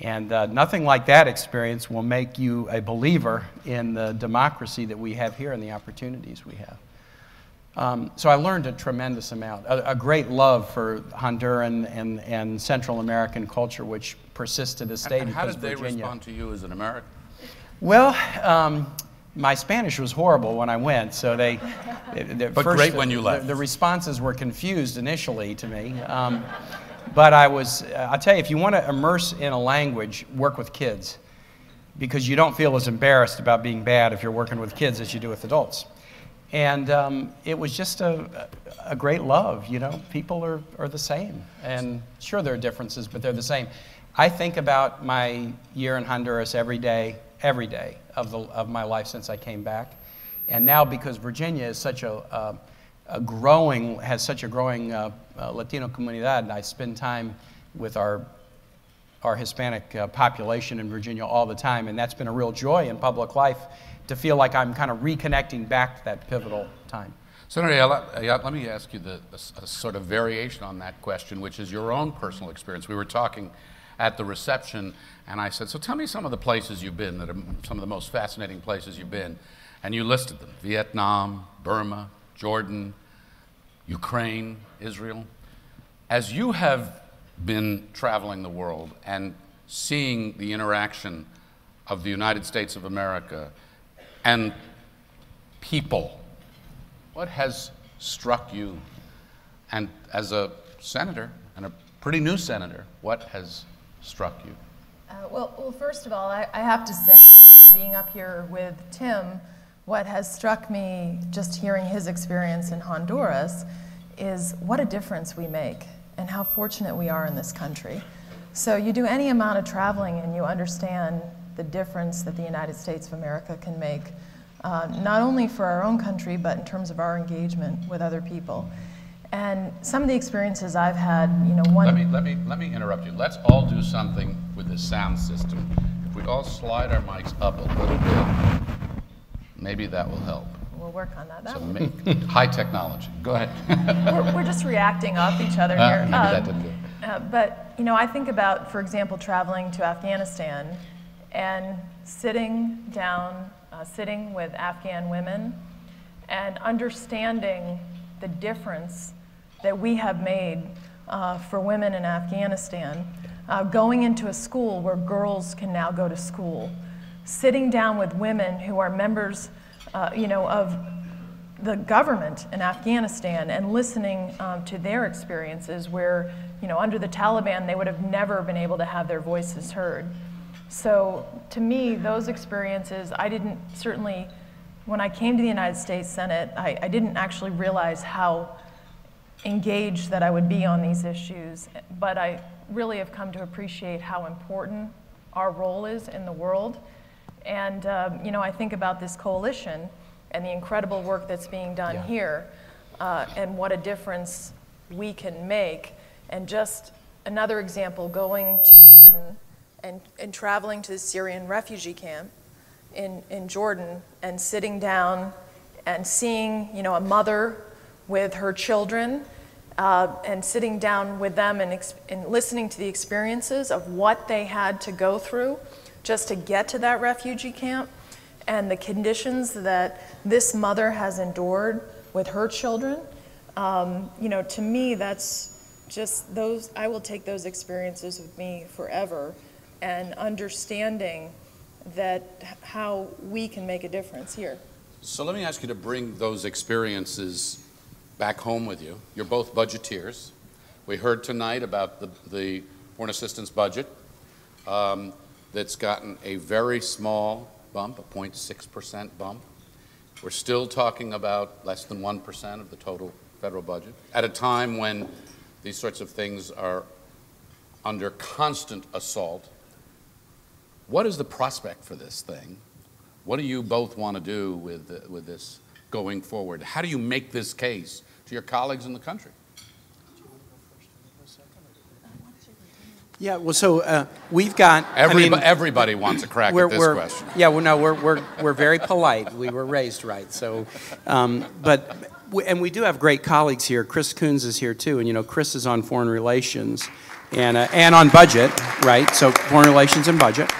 And nothing like that experience will make you a believer in the democracy that we have here and the opportunities we have. So I learned a tremendous amount, a great love for Honduran and Central American culture, which persists to this day. And how did they respond to you as an American? Well, my Spanish was horrible when I went, so but great when you left. The responses were confused initially to me. But I'll tell you, if you want to immerse in a language, work with kids, because you don't feel as embarrassed about being bad if you're working with kids as you do with adults. And it was just a great love, you know. People are the same. And sure, there are differences, but they're the same. I think about my year in Honduras every day, every day of my life since I came back. And now, because Virginia is such has such a growing Latino comunidad, I spend time with our Hispanic population in Virginia all the time, and that's been a real joy in public life to feel like I'm kind of reconnecting back to that pivotal time. Senator Ayotte, let me ask you a sort of variation on that question, which is your own personal experience. We were talking at the reception, and I said, so tell me some of the places you've been that are some of the most fascinating places you've been, and you listed them: Vietnam, Burma, Jordan, Ukraine, Israel. As you have been traveling the world and seeing the interaction of the United States of America and people, what has struck you? And as a senator, and a pretty new senator, what has struck you? Well, first of all, I have to say, being up here with Tim, what has struck me just hearing his experience in Honduras is what a difference we make and how fortunate we are in this country. So you do any amount of traveling and you understand the difference that the United States of America can make, not only for our own country, but in terms of our engagement with other people. And some of the experiences I've had, one... Let me interrupt you. Let's all do something with the sound system. If we all slide our mics up a little bit, maybe that will help. We'll work on that. So high technology. Go ahead. We're just reacting off each other here. Maybe that didn't do it. But I think about, for example, traveling to Afghanistan and sitting down, sitting with Afghan women and understanding the difference that we have made for women in Afghanistan, going into a school where girls can now go to school, sitting down with women who are members of the government in Afghanistan and listening to their experiences where, under the Taliban, they would have never been able to have their voices heard. So to me, those experiences, certainly, when I came to the United States Senate, I didn't actually realize how engaged that I would be on these issues, but I really have come to appreciate how important our role is in the world. And I think about this coalition and the incredible work that's being done here, and what a difference we can make. And just another example, going to Jordan and traveling to the Syrian refugee camp in Jordan and sitting down and seeing a mother with her children and sitting down with them and listening to the experiences of what they had to go through just to get to that refugee camp, and the conditions that this mother has endured with her children. To me, that's just those, I will take those experiences with me forever, and understanding that how we can make a difference here. So let me ask you to bring those experiences back home with you. You're both budgeteers. We heard tonight about the foreign assistance budget. That's gotten a very small bump, a 0.6% bump. We're still talking about less than 1% of the total federal budget at a time when these sorts of things are under constant assault. What is the prospect for this thing? What do you both want to do with this going forward? How do you make this case to your colleagues in the country? Yeah, well, so we've got... Everybody wants a crack at this question. Yeah, well, no, we're very polite. We were raised right. So, and we do have great colleagues here. Chris Coons is here, too. And, Chris is on foreign relations and on budget, right? So foreign relations and budget.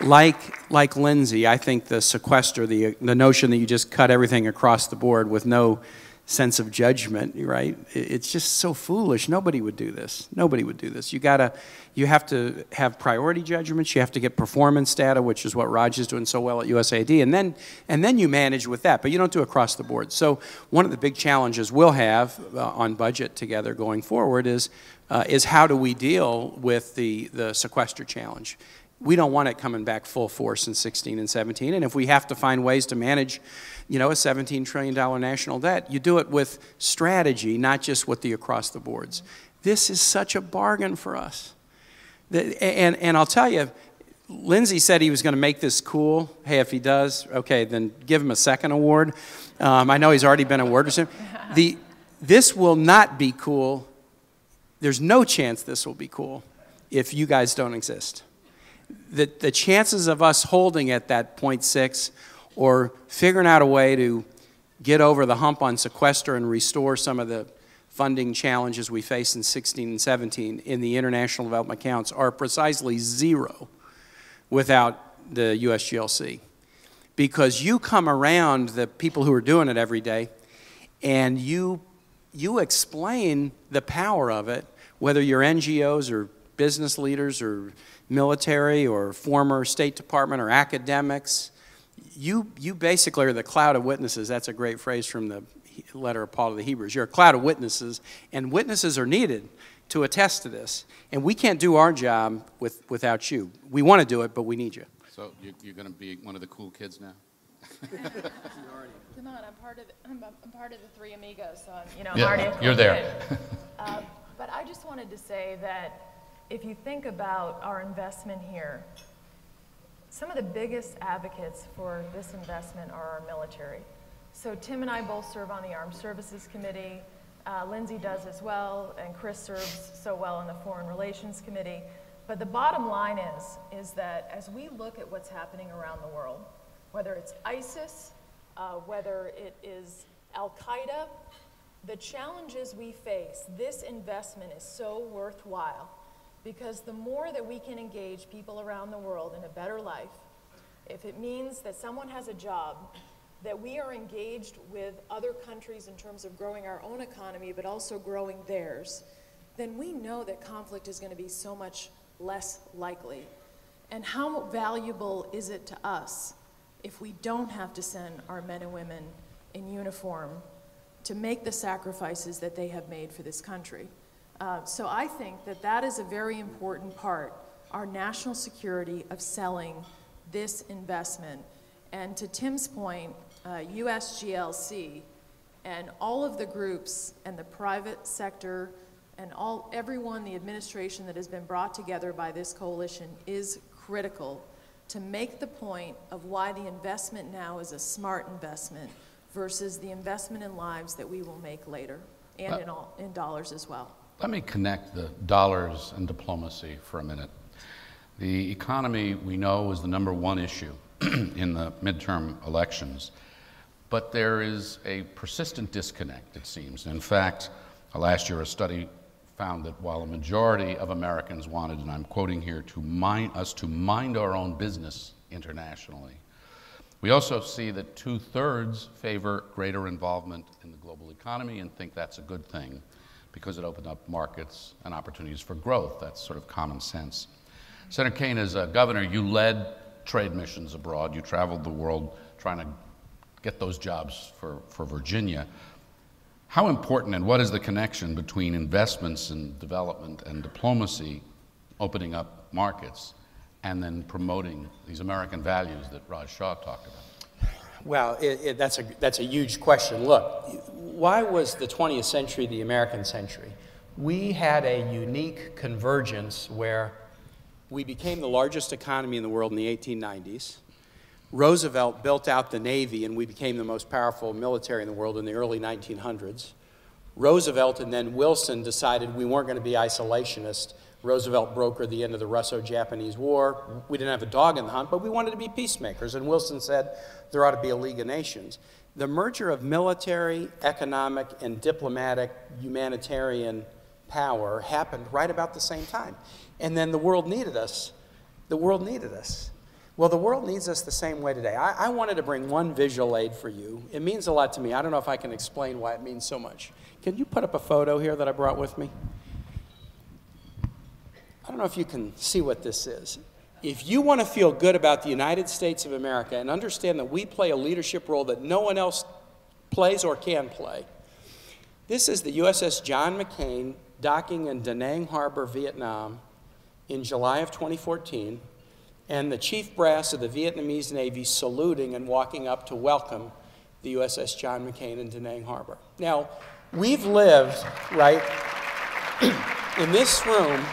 Like Lindsay, I think the sequester, the notion that you just cut everything across the board with no sense of judgment, right? It's just so foolish. Nobody would do this. Nobody would do this. You have to have priority judgments. You have to get performance data, which is what Raj is doing so well at USAID, and then you manage with that. But you don't do across the board. So one of the big challenges we'll have on budget together going forward is how do we deal with the sequester challenge? We don't want it coming back full force in 16 and 17. And if we have to find ways to manage, a $17 trillion national debt, you do it with strategy, not just with the across the boards. This is such a bargain for us. And I'll tell you, Lindsay said he was going to make this cool. Hey, if he does, okay, then give him a second award. I know he's already been awarded him. This will not be cool. There's no chance this will be cool if you guys don't exist. The chances of us holding at that 0.6 or figuring out a way to get over the hump on sequester and restore some of the funding challenges we face in 16 and 17 in the international development accounts are precisely zero without the USGLC. Because you come around the people who are doing it every day and you explain the power of it, whether you're NGOs or business leaders or military or former State Department or academics. You basically are the cloud of witnesses. That's a great phrase from the letter of Paul to the Hebrews. You're a cloud of witnesses, and witnesses are needed to attest to this. And we can't do our job without you. We want to do it, but we need you. So you're going to be one of the cool kids now? I'm part of the three amigos, so I'm, yeah, already a cool you're there. But I just wanted to say that if you think about our investment here, some of the biggest advocates for this investment are our military. So Tim and I both serve on the Armed Services Committee. Lindsay does as well, and Chris serves so well on the Foreign Relations Committee. But the bottom line is that as we look at what's happening around the world, whether it's ISIS, whether it is Al-Qaeda, the challenges we face, this investment is so worthwhile because the more that we can engage people around the world in a better life, if it means that someone has a job, that we are engaged with other countries in terms of growing our own economy but also growing theirs, then we know that conflict is going to be so much less likely. And how valuable is it to us if we don't have to send our men and women in uniform to make the sacrifices that they have made for this country? So I think that that is a very important part, our national security of selling this investment. And to Tim's point, USGLC and all of the groups and the private sector and everyone, the administration that has been brought together by this coalition is critical to make the point of why the investment now is a smart investment versus the investment in lives that we will make later and in dollars as well. Let me connect the dollars and diplomacy for a minute. The economy, we know, is the #1 issue in the midterm elections, but there is a persistent disconnect, it seems. In fact, last year a study found that while a majority of Americans wanted, and I'm quoting here, us to mind our own business internationally, we also see that 2/3 favor greater involvement in the global economy and think that's a good thing because it opened up markets and opportunities for growth. That's sort of common sense. Senator Kaine, as a governor, you led trade missions abroad. You traveled the world trying to get those jobs for Virginia. How important and what is the connection between investments in development and diplomacy, opening up markets, and then promoting these American values that Raj Shah talked about? Well, that's a huge question. Look, why was the 20th century the American century? We had a unique convergence where we became the largest economy in the world in the 1890s. Roosevelt built out the Navy, and we became the most powerful military in the world in the early 1900s. Roosevelt and then Wilson decided we weren't going to be isolationist. Roosevelt brokered the end of the Russo-Japanese War. We didn't have a dog in the hunt, but we wanted to be peacemakers. And Wilson said there ought to be a League of Nations. The merger of military, economic, and diplomatic humanitarian power happened right about the same time. And then the world needed us. The world needed us. Well, the world needs us the same way today. I wanted to bring one visual aid for you. It means a lot to me. I don't know if I can explain why it means so much. Can you put up a photo here that I brought with me? I don't know if you can see what this is. If you want to feel good about the United States of America and understand that we play a leadership role that no one else plays or can play, this is the USS John McCain docking in Da Nang Harbor, Vietnam in July of 2014, and the chief brass of the Vietnamese Navy saluting and walking up to welcome the USS John McCain in Da Nang Harbor. Now, we've lived, right, in this room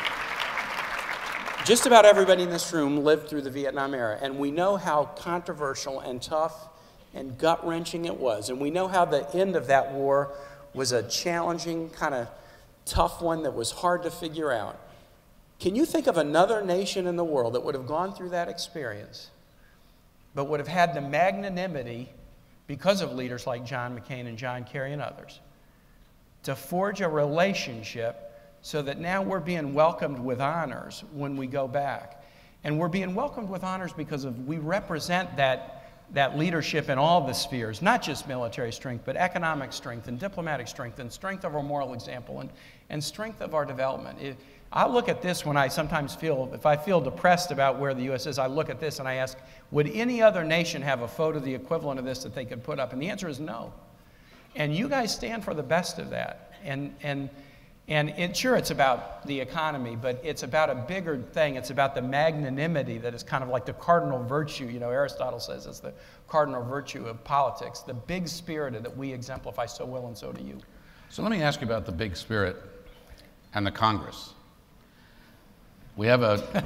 just about everybody in this room lived through the Vietnam era, and we know how controversial and tough and gut-wrenching it was. And we know how the end of that war was a challenging, kind of tough one that was hard to figure out. Can you think of another nation in the world that would have gone through that experience, but would have had the magnanimity, because of leaders like John McCain and John Kerry and others, to forge a relationship so that now we're being welcomed with honors when we go back? And we're being welcomed with honors because we represent that leadership in all the spheres, not just military strength, but economic strength and diplomatic strength and strength of our moral example and strength of our development. I look at this when I sometimes if I feel depressed about where the U.S. is, I look at this and I ask, would any other nation have a photo the equivalent of this that they could put up? And the answer is no. And you guys stand for the best of that. And sure, it's about the economy, but it's about a bigger thing. It's about the magnanimity that is kind of like the cardinal virtue. You know, Aristotle says it's the cardinal virtue of politics, the big spirit that we exemplify so well, and so do you. So let me ask you about the big spirit and the Congress. We have a...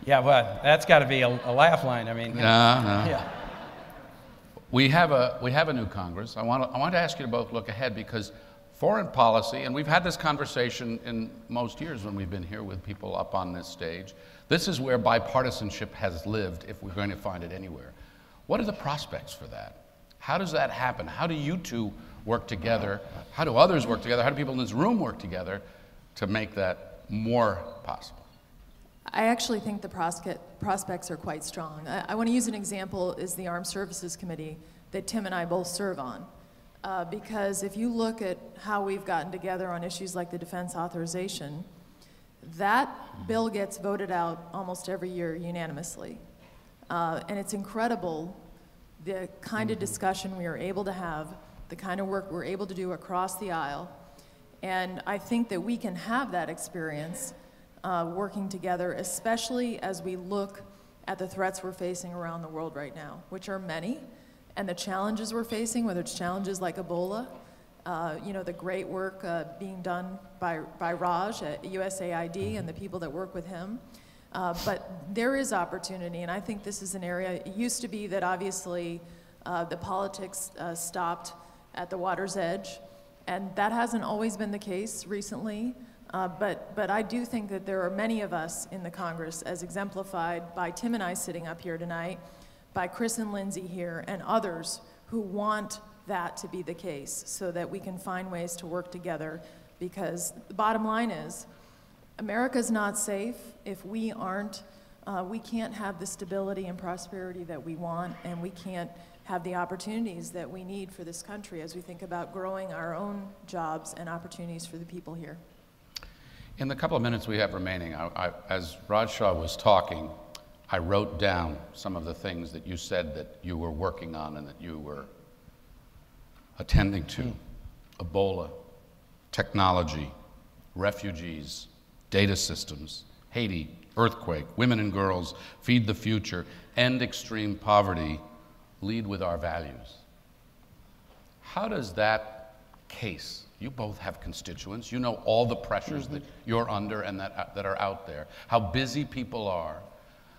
Yeah, well, that's got to be a laugh line. I mean... No. Yeah. We have a new Congress. I want to ask you to both look ahead, because foreign policy, and we've had this conversation in most years when we've been here with people up on this stage, this is where bipartisanship has lived, if we're going to find it anywhere. What are the prospects for that? How does that happen? How do you two work together? How do others work together? How do people in this room work together to make that more possible? I actually think the prospects are quite strong. I want to use an example is the Armed Services Committee that Tim and I both serve on. Because if you look at how we've gotten together on issues like the defense authorization, that bill gets voted out almost every year unanimously. And it's incredible the kind of discussion we are able to have, the kind of work we're able to do across the aisle. And I think that we can have that experience working together, especially as we look at the threats we're facing around the world right now, which are many, and the challenges we're facing, whether it's challenges like Ebola, you know, the great work being done by Raj at USAID and the people that work with him. But there is opportunity, and I think this is an area, it used to be that obviously the politics stopped at the water's edge, and that hasn't always been the case recently. But I do think that there are many of us in the Congress, as exemplified by Tim and I sitting up here tonight, by Chris and Lindsay here, and others who want that to be the case so that we can find ways to work together, because the bottom line is America's not safe if we aren't, we can't have the stability and prosperity that we want, and we can't have the opportunities that we need for this country as we think about growing our own jobs and opportunities for the people here. In the couple of minutes we have remaining, as Raj Shah was talking, I wrote down some of the things that you said that you were working on and that you were attending to. Ebola, technology, refugees, data systems, Haiti, earthquake, women and girls, feed the future, end extreme poverty, lead with our values. How does that case, you both have constituents, you know all the pressures that you're under and that are out there, how busy people are,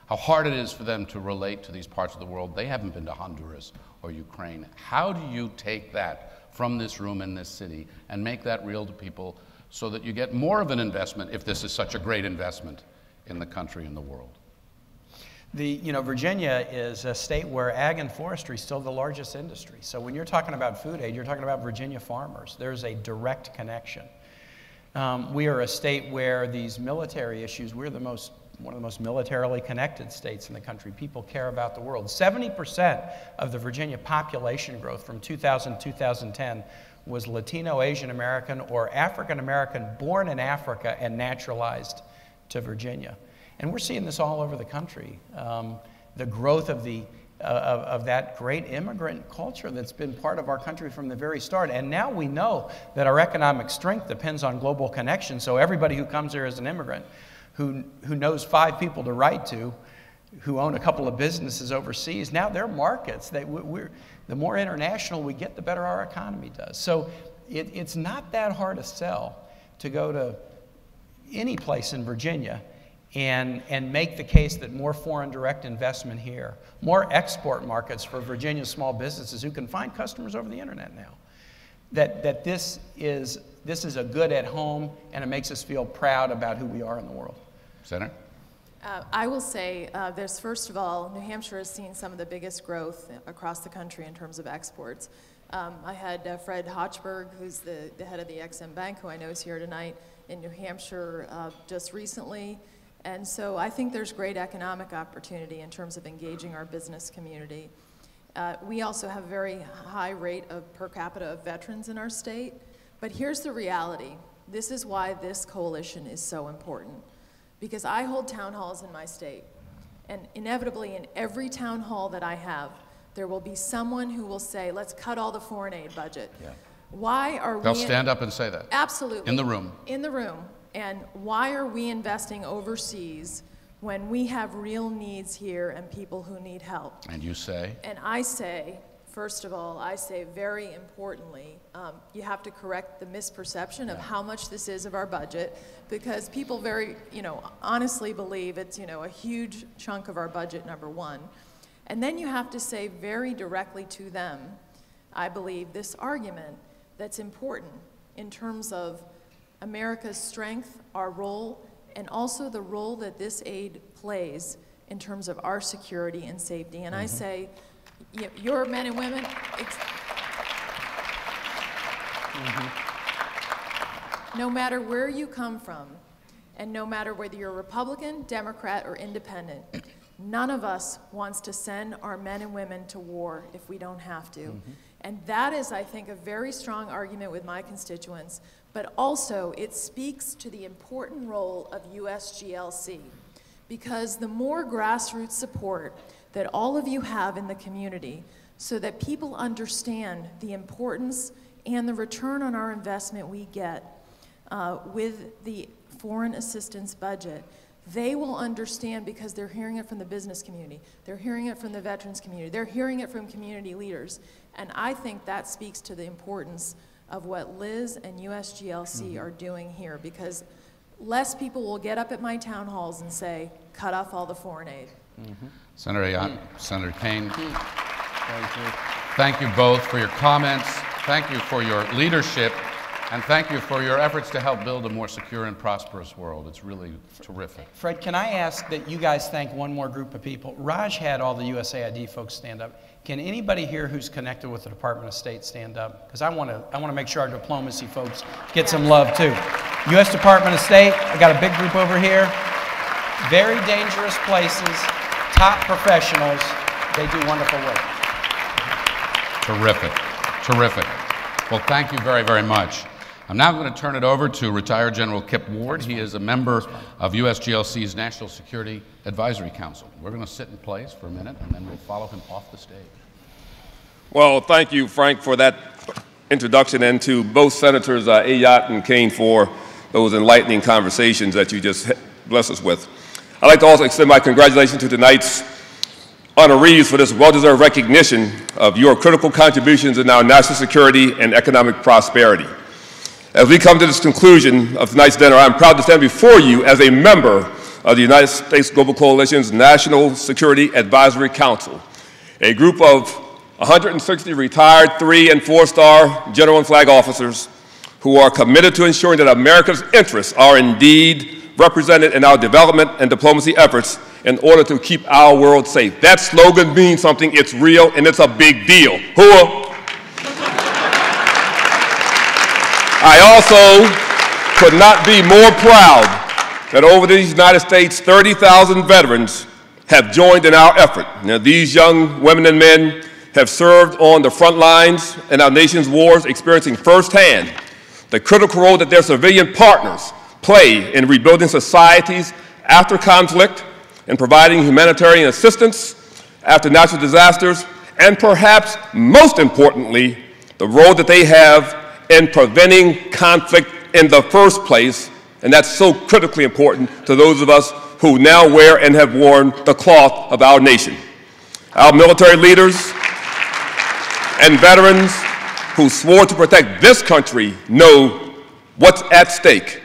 how hard it is for them to relate to these parts of the world. They haven't been to Honduras or Ukraine. How do you take that from this room in this city and make that real to people so that you get more of an investment, if this is such a great investment, in the country and the world? Virginia is a state where ag and forestry is still the largest industry. So when you're talking about food aid, you're talking about Virginia farmers. There's a direct connection. We are a state where these military issues, we're one of the most militarily connected states in the country. People care about the world. 70% of the Virginia population growth from 2000 to 2010 was Latino, Asian American, or African American born in Africa and naturalized to Virginia. And we're seeing this all over the country. The growth of that great immigrant culture that's been part of our country from the very start. And now we know that our economic strength depends on global connection. So everybody who comes here as an immigrant, who knows 5 people to write to, who own a couple of businesses overseas, now they're markets. The more international we get, the better our economy does. So it's not that hard to sell to go to any place in Virginia and make the case that more foreign direct investment here, more export markets for Virginia's small businesses who can find customers over the internet now, that this is a good at home, and it makes us feel proud about who we are in the world. Senator? I will say there's, first of all, New Hampshire has seen some of the biggest growth across the country in terms of exports. I had Fred Hochberg, who's the head of the Ex-Im Bank, who I know is here tonight, in New Hampshire just recently. And so I think there's great economic opportunity in terms of engaging our business community. We also have a very high rate of per capita of veterans in our state. But here's the reality. This is why this coalition is so important. Because I hold town halls in my state. And inevitably, in every town hall that I have, there will be someone who will say, let's cut all the foreign aid budget. Yeah. Why are we... They'll stand up and say that. Absolutely. In the room. In the room. And why are we investing overseas when we have real needs here and people who need help? And you say? And I say, first of all, I say very importantly, you have to correct the misperception of how much this is of our budget, because people very, honestly believe it's, a huge chunk of our budget, number one. And then you have to say very directly to them, I believe, this argument that's important in terms of America's strength, our role, and also the role that this aid plays in terms of our security and safety. And I say, your men and women, no matter where you come from, and no matter whether you're Republican, Democrat, or Independent, none of us wants to send our men and women to war if we don't have to. And that is, I think, a very strong argument with my constituents, but also it speaks to the important role of USGLC, because the more grassroots support that all of you have in the community so that people understand the importance and the return on our investment we get with the foreign assistance budget, they will understand, because they're hearing it from the business community, they're hearing it from the veterans community, they're hearing it from community leaders. And I think that speaks to the importance of what Liz and USGLC are doing here, because less people will get up at my town halls and say, cut off all the foreign aid. Senator Ayotte, Senator Kaine, thank you both for your comments, thank you for your leadership, and thank you for your efforts to help build a more secure and prosperous world. It's really terrific. Fred, can I ask that you guys thank one more group of people? Raj had all the USAID folks stand up. Can anybody here who's connected with the Department of State stand up? Because I want to make sure our diplomacy folks get some love too. U.S. Department of State, I got a big group over here. Very dangerous places, top professionals. They do wonderful work. Terrific, terrific. Well, thank you very, very much. I'm now going to turn it over to retired General Kip Ward. He is a member of USGLC's National Security Advisory Council. We're going to sit in place for a minute, and then we'll follow him off the stage. Well, thank you, Frank, for that introduction, and to both Senators Ayotte and Kaine for those enlightening conversations that you just blessed us with. I'd like to also extend my congratulations to tonight's honorees for this well-deserved recognition of your critical contributions in our national security and economic prosperity. As we come to this conclusion of tonight's dinner, I'm proud to stand before you as a member of the United States Global Coalition's National Security Advisory Council, a group of 160 retired 3- and 4-star general and flag officers who are committed to ensuring that America's interests are indeed represented in our development and diplomacy efforts in order to keep our world safe. That slogan means something. It's real, and it's a big deal. I also could not be more proud that over the United States, 30,000 veterans have joined in our effort. Now, these young women and men have served on the front lines in our nation's wars, experiencing firsthand the critical role that their civilian partners play in rebuilding societies after conflict, in providing humanitarian assistance after natural disasters, and perhaps most importantly, the role that they have in preventing conflict in the first place, and that's so critically important to those of us who now wear and have worn the cloth of our nation. Our military leaders and veterans who swore to protect this country know what's at stake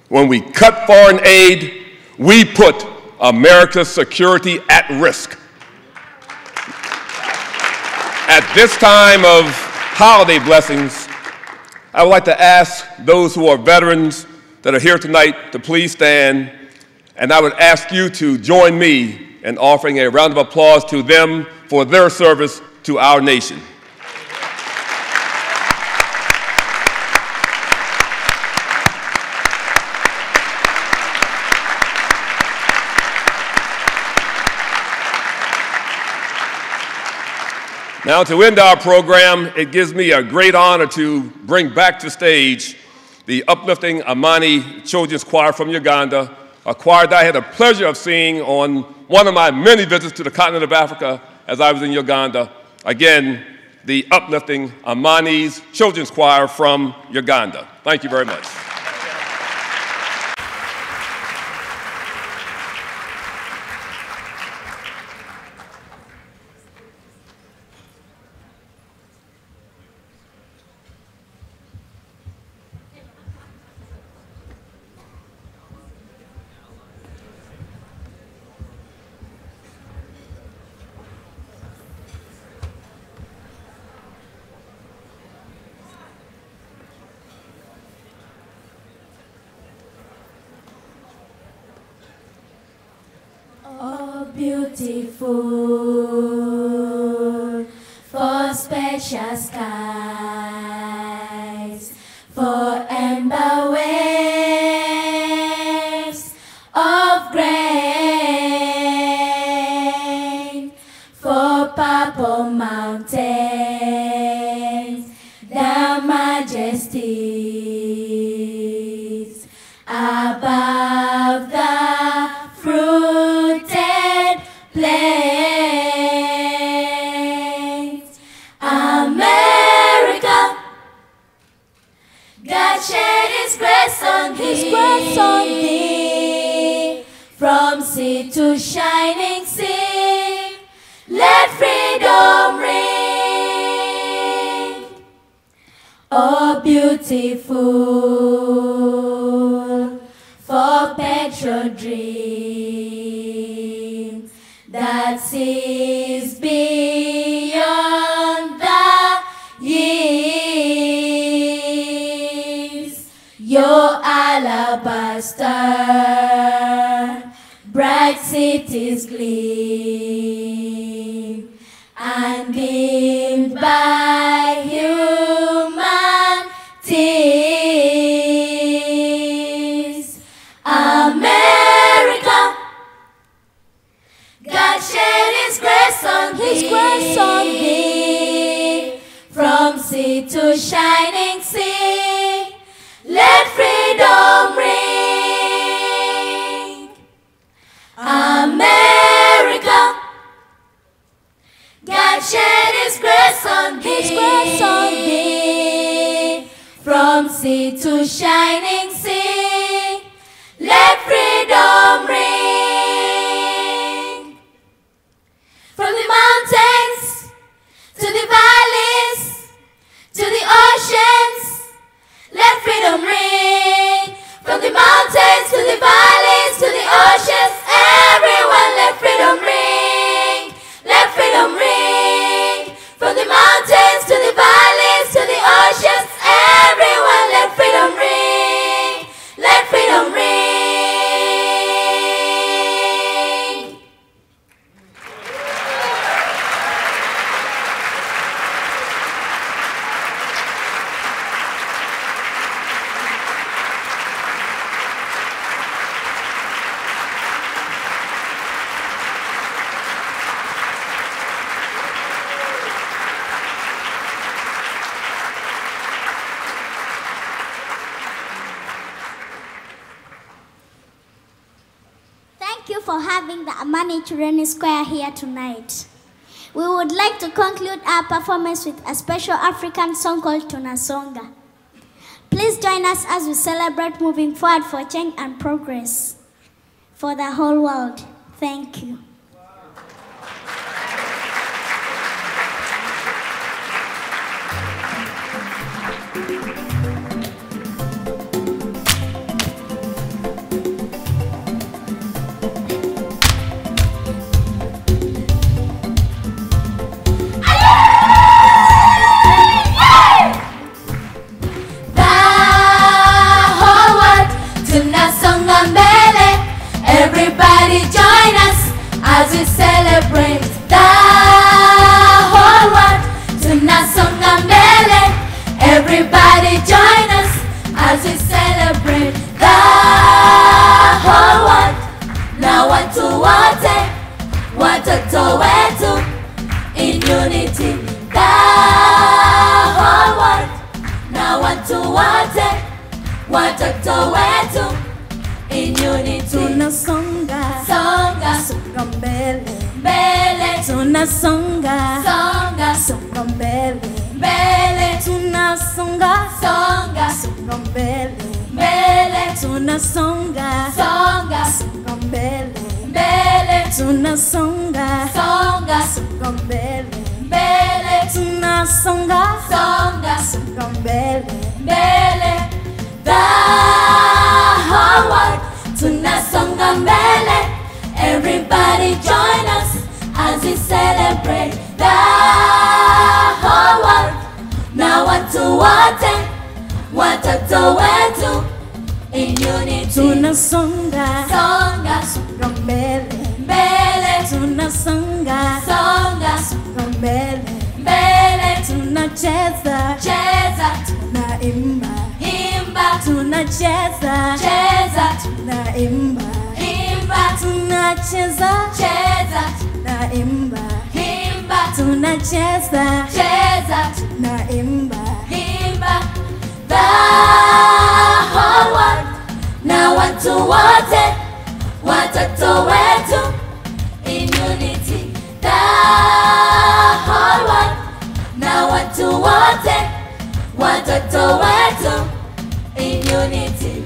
when we cut foreign aid, we put America's security at risk. At this time of holiday blessings, I would like to ask those who are veterans that are here tonight to please stand, and I would ask you to join me in offering a round of applause to them for their service to our nation. Now, to end our program, it gives me a great honor to bring back to stage the uplifting Amani Children's Choir from Uganda, a choir that I had the pleasure of seeing on one of my many visits to the continent of Africa as I was in Uganda. Again, the uplifting Amani's Children's Choir from Uganda. Thank you very much. Beautiful, for special skies, for amber waves of grain, for purple mountains, the majesties above the fruited plains. America, God shed His grace on thee, from sea to shining sea, let freedom ring. Oh, beautiful, for petrol dreams that sees beyond the years. Your alabaster, bright cities gleam, and dimmed by human tears. America, God shed His grace on thee, from sea to shining sea, let freedom ring. America, God shed His grace on thee, from sea to shining sea, let freedom ring. From the mountains to the valleys to the oceans, let freedom ring. From the mountains to the valleys to the oceans, everyone let freedom ring. Let freedom ring. From the mountains to the valleys to the oceans, everyone let freedom ring. Let freedom ring. Thank you for having the Amani Children's Choir here tonight. We would like to conclude our performance with a special African song called Tunasonga. Please join us as we celebrate moving forward for change and progress for the whole world. Thank you. Everybody join us as we celebrate the whole world. Tunasonga mbele. Everybody join us as we celebrate the whole world. Na watu wote, watoto wetu, in unity, the whole world. Na watu wote, watoto wetu, in unity. Tunasonga, songa, songa mbele, mbele. Tunasonga, songa, songa mbele, mbele. Tunasonga, songa, songa mbele, mbele. Tunasonga, songa, songa mbele, mbele. Tunasonga, songa, songa mbele, mbele. Tunasonga, songa, songa mbele, mbele. The whole world, tunasonga mbele. Everybody join us as we celebrate the whole world. Na watu wote, watoto wetu, in unity. Tunasonga, songa, songa mbele, mbele. Tunasonga, songa, songa mbele, mbele. Tunacheza, cheza, tunaimba, imba. Tunacheza, cheza, tunaimba, imba. Tunacheza, cheza, tunaimba, imba. Tunacheza, cheza, tunaimba, imba. The whole world, na watu wote, watoto wetu, in unity. The whole world, na watu wote, watoto wetu, in unity.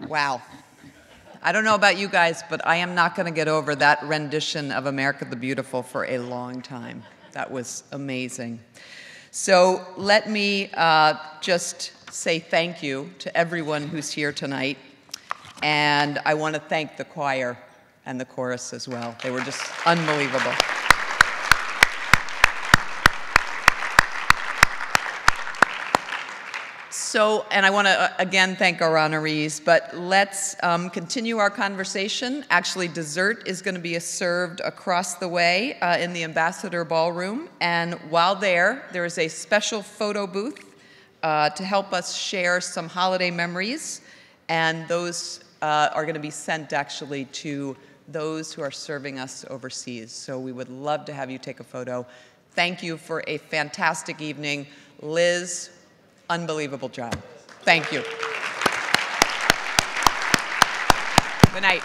Wow. I don't know about you guys, but I am not going to get over that rendition of America the Beautiful for a long time. That was amazing. So let me just say thank you to everyone who's here tonight. And I want to thank the choir and the chorus as well. They were just unbelievable. So, and I want to again thank our honorees, but let's continue our conversation. Actually, dessert is going to be served across the way in the Ambassador Ballroom. And while there is a special photo booth to help us share some holiday memories. And those are going to be sent actually to those who are serving us overseas. So we would love to have you take a photo. Thank you for a fantastic evening. Liz, unbelievable job. Thank you. Good night.